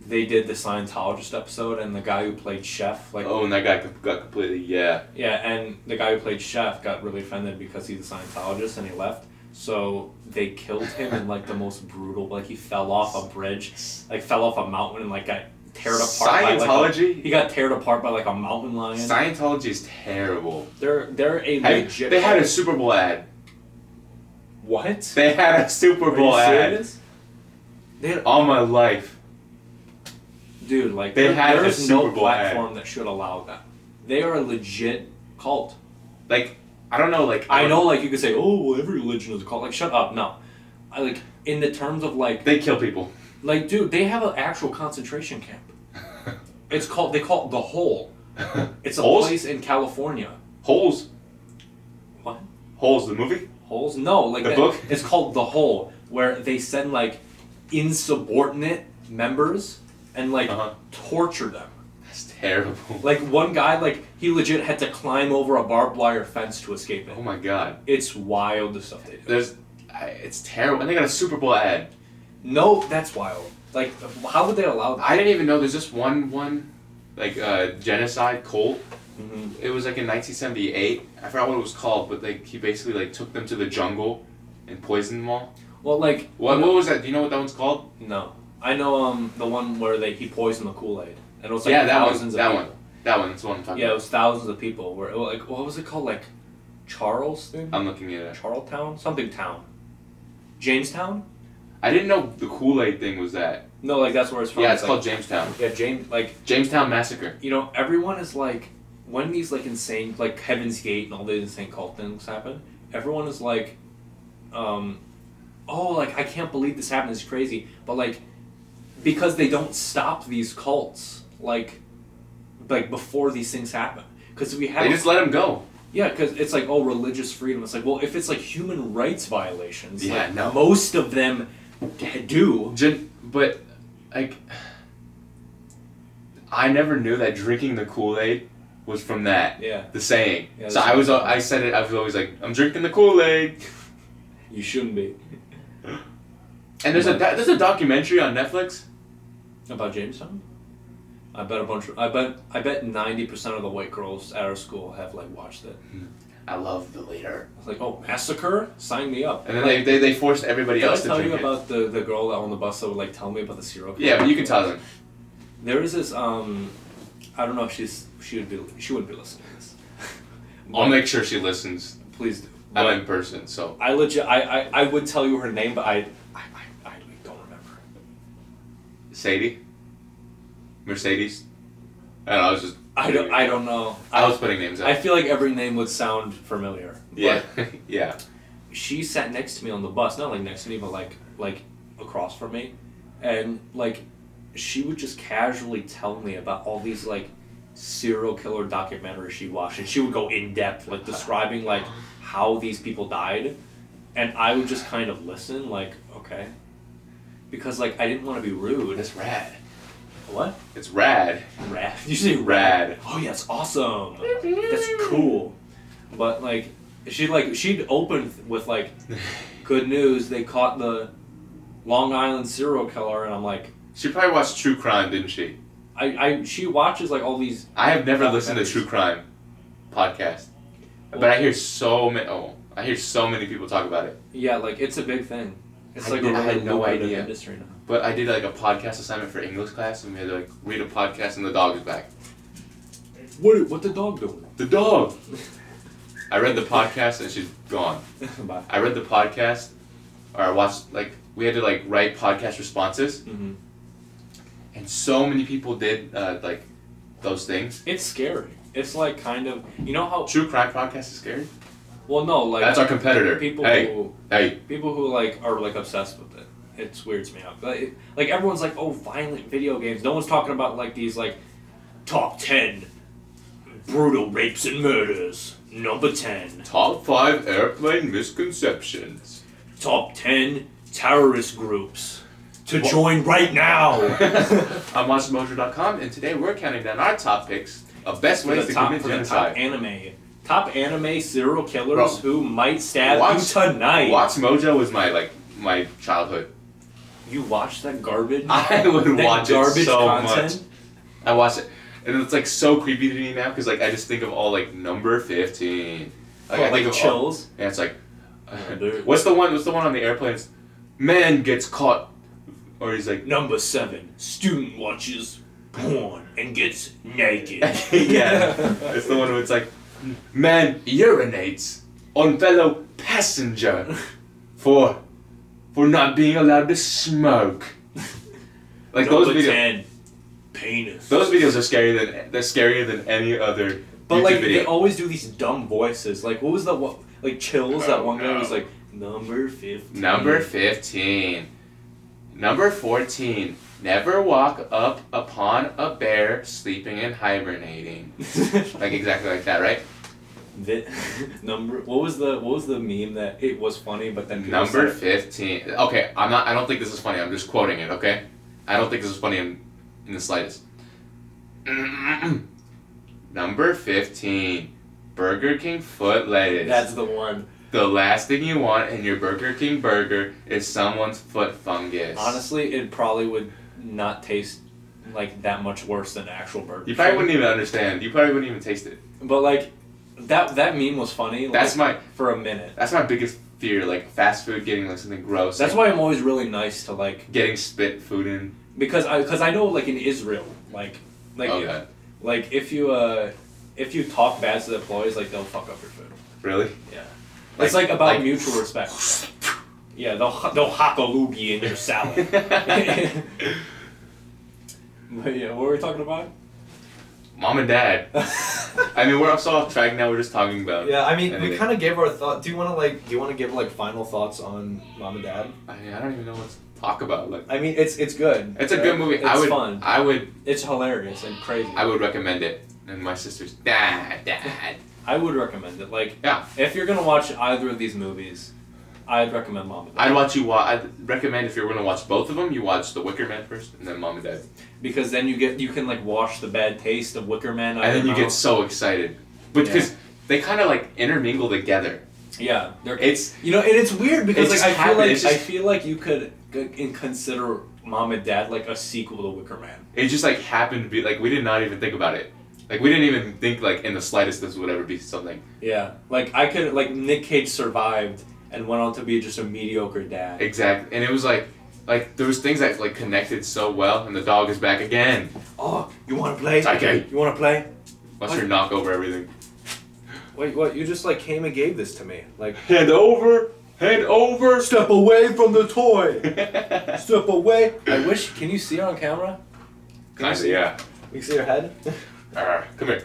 they did the Scientologist episode and the guy who played Chef And that guy got completely yeah, and the guy who played Chef got really offended because he's a Scientologist and he left. So they killed him in like the most brutal. Like he fell off a bridge, like fell off a mountain and like got teared apart. Scientology. He got teared apart by like a mountain lion. Scientology is terrible. They're a legit. They had a Super Bowl ad. What? They had a Super Bowl Are you ad. serious? They had, All my life. dude, like They had a there's Super no Bowl ad. platform that should allow that. They are a legit cult. Like, I don't know, like... I know, like, you could say, oh, well, every religion is a cult. Like, shut up. No. Like, in the terms of, like... They kill people. Like, dude, they have an actual concentration camp. They call it The Hole. It's a Holes? place in California. Holes. What? Holes, the movie? Holes? No, like... The book? It's called The Hole, where they send, like, insubordinate members and, like, torture them. That's terrible. Like, one guy, like, he legit had to climb over a barbed wire fence to escape it. Oh my god. It's wild, the stuff they do. It's terrible. And they got a Super Bowl ad. No, that's wild. Like, how would they allow that? I didn't even know there's just one genocide cult Mm-hmm. It was like in 1978. I forgot what it was called, but like he basically like took them to the jungle and poisoned them all. Well, like What was that? Do you know what that one's called? no, I know the one where he poisoned the Kool-Aid, and it was like Yeah, that one. thousands That of one. people. That one. That's the one I'm talking Yeah, it about. was thousands of people. Where like what was it called? Like Charleston, I'm looking at it. Charlestown, something town, Jamestown. I didn't know the Kool-Aid thing was that. No, like that's where it's from. Yeah, it's like, called Jamestown. Yeah, Jamestown Massacre. you know, everyone is like, when these like insane, like Heaven's Gate and all these insane cult things happen, everyone is like, oh, like I can't believe this happened. It's crazy, but like, because they don't stop these cults, like before these things happen, because we have They just let him go. yeah, because it's like religious freedom. It's like, well, if it's like human rights violations, Yeah, like, no. most of them do. But like, I never knew that drinking the Kool-Aid was from that. Yeah, The saying. Yeah, So that's I was. what- I said it. I was always like, I'm drinking the Kool-Aid. you shouldn't be. And there's a documentary on Netflix. About Jamestown? I bet I bet 90% of the white girls at our school have like watched it. I love the leader. I was like, oh, massacre? Sign me up. And then they forced everybody Did I else to tell drink you it. about the girl that on the bus that would like tell me about the serial killer? Yeah, but you can tell them. There is this I don't know if she wouldn't be listening to this. I'll make sure she listens. Please do. I'm But in person, so. I legit I would tell you her name, but I don't remember. Sadie? Mercedes? I don't know, I was just. I don't know. I was putting names out. I feel like every name would sound familiar. Yeah. Yeah. She sat next to me on the bus, not like next to me, but like across from me, and like she would just casually tell me about all these like serial killer documentaries she watched, and she would go in depth, like describing like how these people died, and I would just kind of listen, like okay, because like I didn't want to be rude. That's rad. What? It's rad. Rad? Did you say Rad. Oh yeah, it's awesome. That's cool. But like she'd open with like good news, they caught the Long Island serial killer, and I'm like She probably watched True Crime, didn't she? she watches like all these I have never listened to documentaries. True Crime podcast. But I hear so many people talk about it. Yeah, like it's a big thing. It's I like did- a I had really no lucrative idea. industry now. But I did like a podcast assignment for English class, and we had to like read a podcast, and the dog is back. What the dog doing? The dog. I read the podcast, and she's gone. Bye. I read the podcast, or I watched like we had to like write podcast responses, Mm-hmm. and so many people did like those things. It's scary. It's like kind of how True Crime podcast is scary. well no like That's our competitor. people Hey. who Hey, people who like are like obsessed with it. It weirds me out. Like everyone's like, oh, violent video games. No one's talking about like these like top 10 brutal rapes and murders. Number 10. top 5 airplane misconceptions. Top 10 terrorist groups to What? join right now. I'm MonsterMojo.com, and today we're counting down our top picks of best ways to commit for the top genocide. anime. Top anime serial killers Bro, who might stab Watch- you tonight. Watch Mojo was my childhood. You watch that garbage? I would That watch it garbage so content? much. I watch it, and it's like so creepy to me now because like I just think of all like number 15. Like, I think of all- chills. yeah, it's like dude. what's the one on the airplanes? Man gets caught, or he's like Number 7, student watches porn and gets naked. yeah, it's the one where it's like man urinates on fellow passenger for not being allowed to smoke. Like Number those videos. 10, penis. Those videos are scarier than any other But YouTube like video. they always do these dumb voices. Like what was that one? Like Chills. That one guy was like number 15. Number 15. Number 14. Never walk up upon a bear sleeping and hibernating. Like exactly like that, right? What was the meme that it was funny but then people Number said- 15. Okay, I don't think this is funny. I'm just quoting it, okay? I don't think this is funny in the slightest. Number 15. Burger King foot lettuce. That's the one. The last thing you want in your Burger King burger is someone's foot fungus. Honestly, it probably would not taste like that much worse than actual burger. You probably food. wouldn't even understand. You probably wouldn't even taste it. But like, that meme was funny. Like, for a minute. That's my biggest fear. Like fast food getting like something gross. That's why I'm always really nice to like getting spit food in. Because I know like in Israel like Okay. like if you talk bad to the employees, like they'll fuck up your food. Really? Yeah. It's like about mutual respect. Yeah, they'll hack a loogie in your salad. But yeah, what were we talking about? Mom and Dad. I mean, we're also off track now. We're just talking about. Yeah, I mean, anything. we kind of gave our thought. Do you want to give like final thoughts on Mom and Dad? I mean, I don't even know what to talk about. Like, I mean, it's good. it's a good movie. It's fun. I would. It's hilarious and crazy. I would recommend it. And my sister's Dad. I would recommend it. Like, Yeah. if you're gonna watch either of these movies, I'd recommend Mom and Dad. I'd recommend if you're gonna watch both of them, you watch The Wicker Man first, and then Mom and Dad. Because then you can like wash the bad taste of Wicker Man out And of then you your get mouth. so excited, because they kind of like intermingle together. Yeah, It's and it's weird because It like just happened. It's just- I feel like you could consider Mom and Dad like a sequel to Wicker Man. it just like happened to be like we did not even think about it. Like we didn't even think like in the slightest this would ever be something. Yeah, like I could like Nick Cage survived and went on to be just a mediocre dad. Exactly, and it was like there was things that like connected so well, and the dog is back again. Oh, you want to play? It's okay. You want to play? Wants to knock over everything. Wait, what? You just like came and gave this to me, like. Hand over. Step away from the toy. Step away. I wish. Can you see it on camera? Can you Kinda, see it? yeah. You see your head? Come here.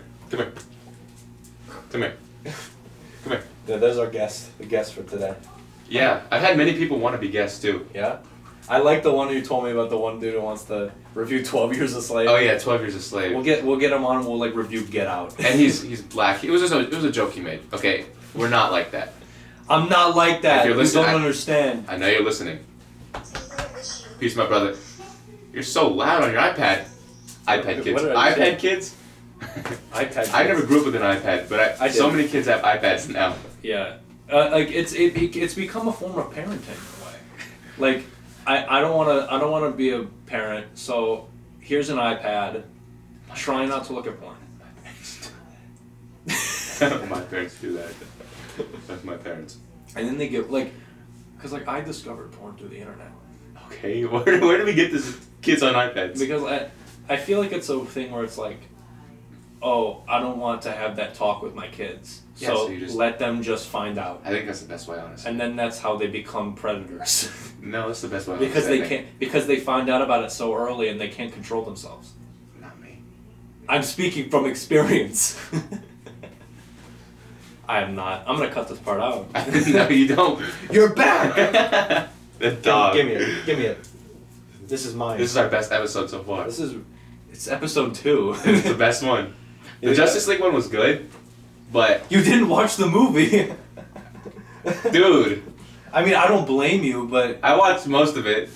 Yeah, there's our guest. The guest for today. Yeah, I've had many people want to be guests too. Yeah. I like the one you told me about. The one dude who wants to review 12 Years a Slave. Oh yeah, 12 Years a Slave. We'll get him on. We'll like review Get Out. And he's black. It was a joke he made. Okay, we're not like that. I'm not like that. If you're You listening, don't understand. I know you're listening. Peace, my brother. You're so loud on your iPad. iPad kids. What did I say? iPad kids. iPad. I never grew up with an iPad, but I so did. many kids have iPads now. Yeah. Like it's become a form of parenting in a way. Like I don't wanna be a parent. So here's an iPad. Try not to look at porn. My parents do that. That's my parents. And then they get like, cause like I discovered porn through the internet. Okay, where do we get this kids on iPads? Because I feel like it's a thing where it's like, oh, I don't want to have that talk with my kids. Yeah, So, so you just- let them just find out. I think that's the best way, honestly. And then that's how they become predators. No, that's the best way. because they honestly, I can't because they find out about it so early and they can't control themselves. think. Not me. I'm speaking from experience. I am not. I'm gonna cut this part out. No, you don't. You're back. The dog. Give me it. Give me it. This is mine. This is our best episode so far. It's episode 2. It's the best one. The Yeah. Justice League one was good, but You didn't watch the movie. dude, I mean, I don't blame you, but I watched most of it.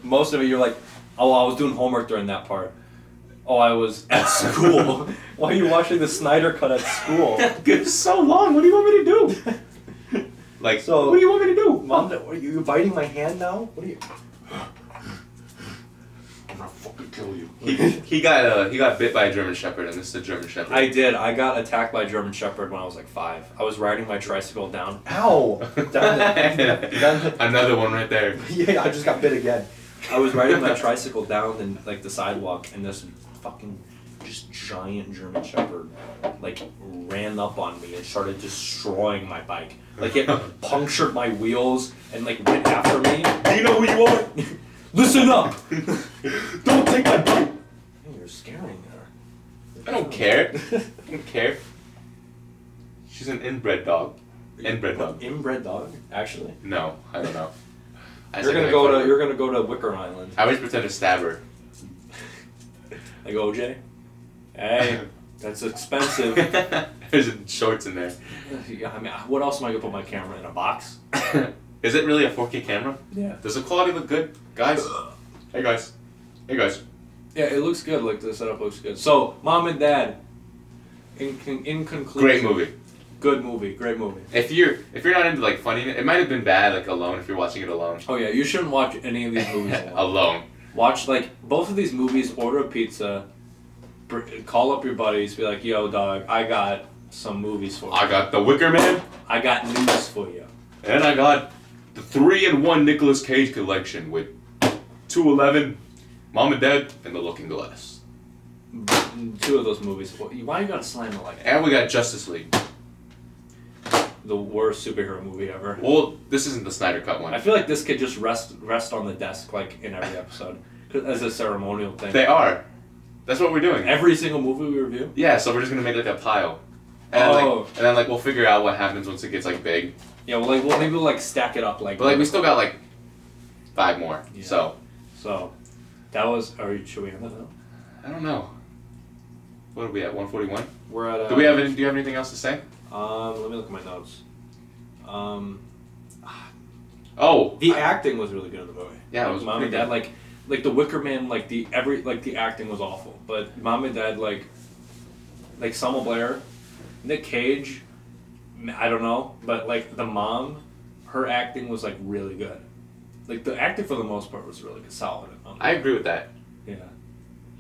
most of it you're like, oh, I was doing homework during that part. Oh, I was at school. Why are you watching the Snyder Cut at school? It's so long. What do you want me to do? Like, So- what do you want me to do? Mom, are you biting my hand now? What are you? I'm gonna fucking kill you. He got bit by a German Shepherd, and this is a German Shepherd. I did. I got attacked by a German Shepherd when I was like 5. I was riding my tricycle down. Ow! Down Another one right there. yeah, I just got bit again. I was riding my tricycle down in like the sidewalk, and this fucking just giant German Shepherd like ran up on me and started destroying my bike. Like it punctured my wheels and like went after me. Do you know who you are? Listen up! Don't take my bike. You're scaring her. I don't care. I don't care. She's an inbred dog. Inbred dog. Inbred dog, actually. No, I don't know. You're gonna go to Wicker Island. I always pretend to stab her. Like OJ. Hey, that's expensive. There's shorts in there. Yeah, I mean, what else am I gonna put my camera in? A box? Is it really a 4K camera? Yeah. Does the quality look good, guys? Hey guys. Hey guys. Yeah, it looks good. Like the setup looks good. So, Mom and Dad. In conclusion. Great movie. Good movie. Great movie. If you're not into like funny, it might have been bad like alone if you're watching it alone. Oh yeah, you shouldn't watch any of these movies alone. Alone. Watch like both of these movies. Order a pizza. Call up your buddies. Be like, "Yo, dog, I got some movies for you. I got The Wicker Man. I got news for you." And I got the 3-in-1 Nicolas Cage collection with 211, Mom and Dad, and The Looking Glass. 2 of those movies. Why you gotta slam it like that? And we got Justice League. The worst superhero movie ever. Well, this isn't the Snyder Cut one. I feel like this could just rest on the desk like in every episode, 'cause as a ceremonial thing. They are. That's what we're doing. Every single movie we review. Yeah, so we're just gonna make like a pile. And then like we'll figure out what happens once it gets like big. Yeah, well, maybe we'll like stack it up like. But like we still got like 5 more. Yeah. So that was. Should we end that now? I don't know. What are we at? 141. We're at. Do you have anything else to say? Let me look at my notes. Oh. The acting was really good in the movie. Yeah, like, it was Mom and pretty Dad, good. like the Wicker Man, like the acting was awful. But Mom and Dad, like Selma Blair, Nick Cage, I don't know, but like the mom, her acting was like really good. Like the acting for the most part was really good, solid. I agree with that. Yeah.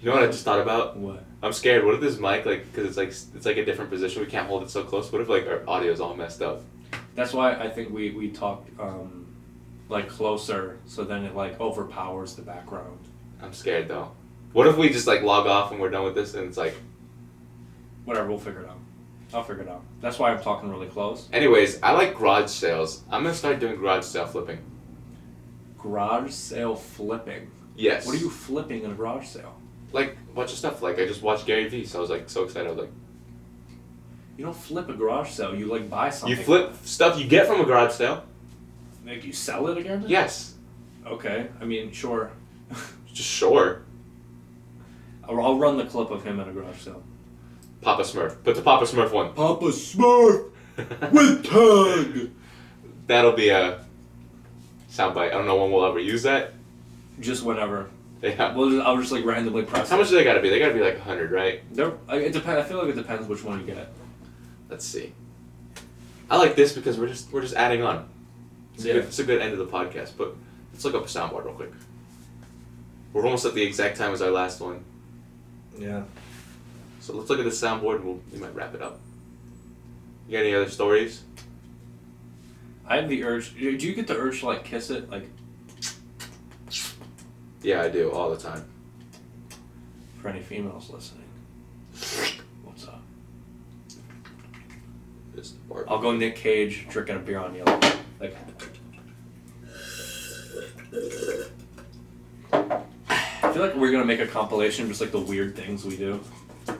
You know what I just thought about? What? I'm scared. What if this mic, like, because it's like a different position, we can't hold it so close. What if like our audio's all messed up? That's why I think we talked like closer, so then it like overpowers the background. I'm scared though. What if we just like log off and we're done with this and it's like. Whatever, we'll figure it out. I'll figure it out. That's why I'm talking really close. Anyways, I like garage sales. I'm gonna start doing garage sale flipping. Garage sale flipping? Yes. What are you flipping in a garage sale? Like a bunch of stuff. Like I just watched Gary Vee, so I was like so excited. I was like. You don't flip a garage sale. You like buy something. You flip stuff you get from a garage sale. Like you sell it again? Yes. Okay. I mean, sure. Just sure. I'll run the clip of him at a garage sale. Papa Smurf. Put the Papa Smurf one. Papa Smurf with tag. That'll be a soundbite. I don't know when we'll ever use that. Just whenever. Yeah. I'll just like randomly press. How much do they gotta be? They gotta be like 100, right? It depends. I feel like it depends which one you get. Let's see. I like this because we're just adding on. It's a good end of the podcast, but let's look up a soundboard real quick. We're almost at the exact time as our last one. Yeah. So let's look at the soundboard and we might wrap it up. You got any other stories? I have the urge. Do you get the urge to like kiss it? Like. Yeah, I do all the time. For any females listening. What's up? I'll go Nick Cage drinking a beer on you. Like. I feel like we're gonna make a compilation of just like the weird things we do.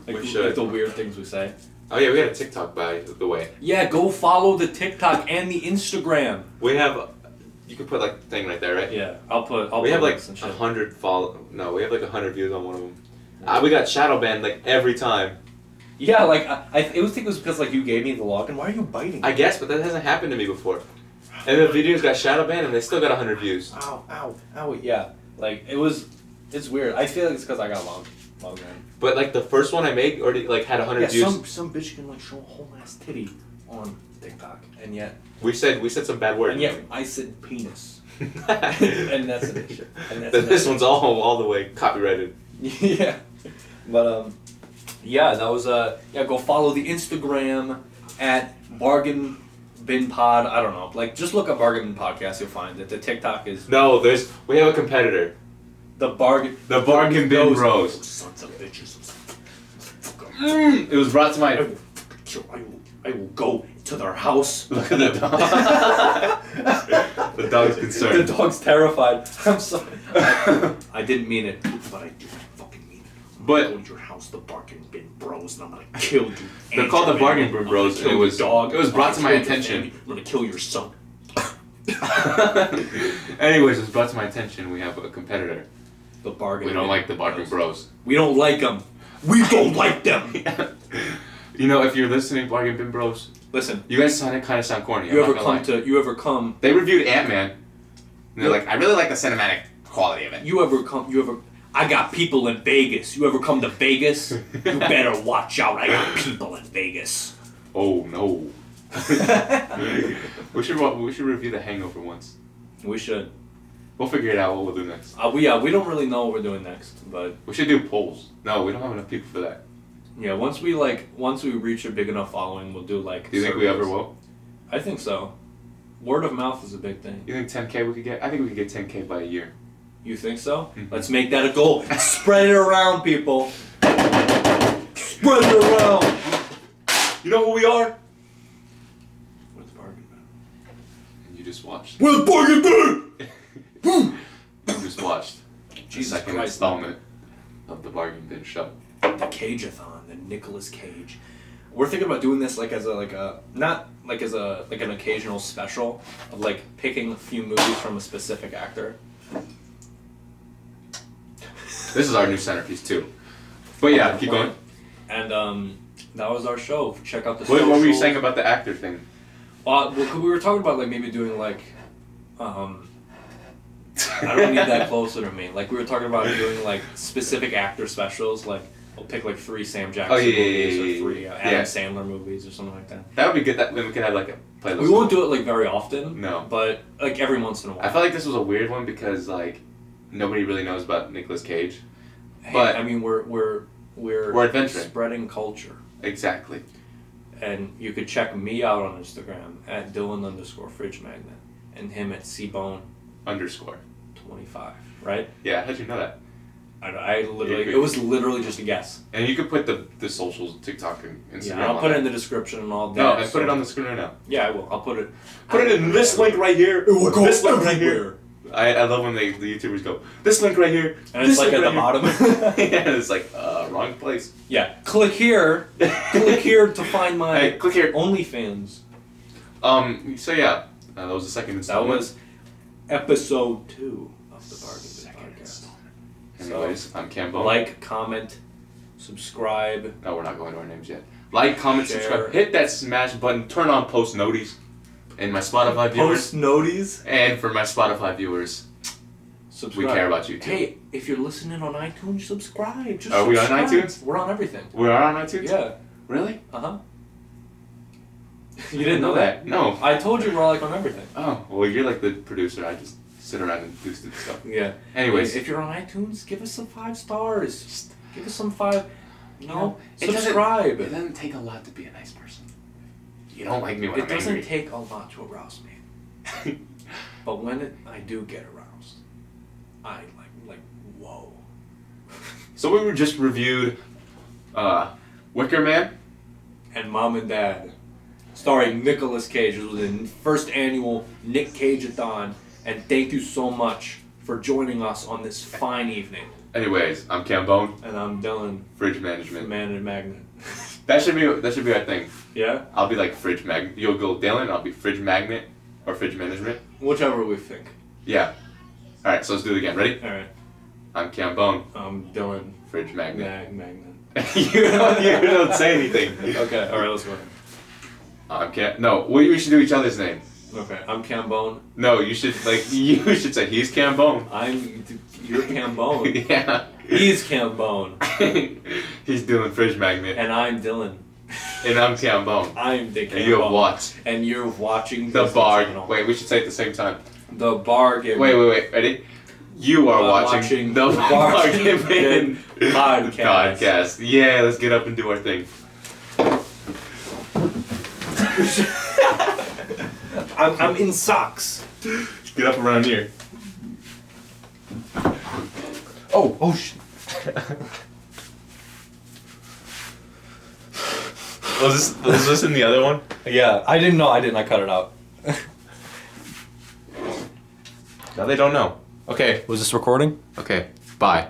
Like, We should. Like the weird things we say. Oh yeah, we got a TikTok by the way. Yeah, go follow the TikTok and the Instagram. We have, you can put like the thing right there, right? Yeah, I'll We put have like links and shit. 100 we have like 100 views on one of them. We got shadow banned like every time. Yeah, like I think it was because like you gave me the login. Why are you biting? I guess, but that hasn't happened to me before. And the videos got shadow banned and they still got 100 views. Ow, yeah. Like it's weird. I feel like it's because I got logged in. But like the first one I made already like had 100 views. Some bitch can like show a whole ass titty on TikTok, and yet We said some bad words. and yet I said penis, and that's an issue. And that's an This issue. one's all the way copyrighted. Yeah, but yeah, that was yeah. Go follow the Instagram at Bargain Bin Pod. I don't know, like just look up Bargain Bin Podcast. You'll find that the TikTok is No, we have a competitor. the Bargain. The Bargain Bin Those Bros. Sons of bitches. It was brought to my. I will go to their house. Look at the dog. The dog's concerned. The dog's terrified. I'm sorry. I didn't mean it, but I do fucking mean it. But- I'm going to your house, the Bargain Bin Bros, and I'm gonna kill you. They're and called your the Bargain family. Bin Bros, I'm gonna and kill your dog. it was brought I'm to gonna my kill your attention. family. I'm gonna kill your son. Anyways, it was brought to my attention. We have a competitor. The Bargain. We don't Bin like the Bargain Bros. We don't like them. We don't like them. You know, if you're listening, Bargain Bin Bros, Listen, you guys kind of sound corny. you ever come? They reviewed Ant-Man. And they're like, I really like the cinematic quality of it. You ever? I got people in Vegas. You ever come to Vegas? You better watch out. I got people in Vegas. Oh no. we should review The Hangover once. We should. We'll figure it out what we'll do next. We don't really know what we're doing next, but We should do polls. No, we don't have enough people for that. yeah, once we reach a big enough following, we'll do like. Do you think we ever will? I think so. Word of mouth is a big thing. You think 10K we could get? I think we could get 10K by a year. You think so? Mhm. Let's make that a goal. Spread it around, people. Spread it around. You know who we are? We're the bargain bin. And you just watched. We're the bargain bin! You just watched Jesus the second Christ. installment of the Bargain Bin Show. The Cageathon, the Nicolas Cage. We're thinking about doing this like as an occasional special of like picking a few movies from a specific actor. This is our new centerpiece too. But yeah, keep going. And that was our show. Check out the. What were you socials. saying about the actor thing? Well, we were talking about like maybe doing like, I don't need that closer to me. Like we were talking about doing like specific actor specials. Like we'll pick like 3 Sam Jackson movies or 3 Adam Sandler movies or something like that. That would be good. That then we could have like a playlist. We won't do it like very often. No. But like every once in a while. I felt like this was a weird one because like nobody really knows about Nicolas Cage. Hey, but I mean we're adventuring. spreading culture. Exactly. And you could check me out on Instagram at Dylan_Fridge Magnet and him at CBone25, _. right? Yeah, how'd you know that? I literally, it was literally just a guess. And you could put the socials, TikTok and Instagram. Yeah, I'll on put it that. in the description and all that. No, and put it on the screen right now. Yeah, I will. I'll put it. Put it in this link right here. It will go this link right everywhere. here. I love when the YouTubers go, this link right here. And it's this like at link the right bottom. here." Yeah, it's like, wrong place. Yeah, click here. Click here to find my Hey, click here. OnlyFans. So yeah, that was the second That installment. was episode 2 of the Bargain Bin Podcast. Anyways, I'm Cambone. Like, comment, subscribe. No, we're not going to our names yet. Like, comment, Share. subscribe. Hit that smash button. Turn on post noties. And my Spotify viewers. Post noties. And for my Spotify viewers, Subscribe. we care about you too. Hey, if you're listening on iTunes, subscribe. Just Are we on subscribe. iTunes? We're on everything. We are on iTunes? Yeah. Really? Uh-huh. You didn't know that? No. I told you we're like on everything. Oh, well, you're like the producer. I just sit around and do stupid stuff. Yeah. Anyways. If you're on iTunes, give us some 5 stars. Just give us some 5. No. It doesn't- Subscribe. It doesn't take a lot to be a nice person. You don't like me when It I'm doesn't angry. take a lot to arouse me. But when I do get aroused, I like whoa. So we were just reviewed Wicker Man. And Mom and Dad, starring Nicolas Cage. This was the first annual Nick Cage-a-thon, and thank you so much for joining us on this fine evening. Anyways, I'm Cambone, And I'm Dylan, Fridge Management. Man and Magnet. That should be our thing. Yeah? I'll be like Fridge Magnet. You'll go Dylan, I'll be Fridge Magnet or Fridge Management. Whichever we think. Yeah. Alright, so let's do it again. Ready? Alright. I'm Cambone, I'm Dylan, Fridge Magnet. Magnet. you don't say anything. Okay, alright, let's go. No, we should do each other's name. Okay, I'm Cambone. No, you should say he's Cambone. You're Cambone. Yeah. He's Cambone. He's Dylan Fridge Magnet. And I'm Dylan. And I'm Cambone. I'm the Cambone. And you have watched And you're watching The Disney Bargain. Channel. Wait, we should say it at the same time. The Bargain. Wait. Ready? You are watching the Bargain Bin Podcast. Yeah, let's get up and do our thing. I'm in socks. Get up around here. Oh shit. was this in the other one? Yeah, I didn't know. I cut it out. Now they don't know. Okay, was this recording? Okay, bye.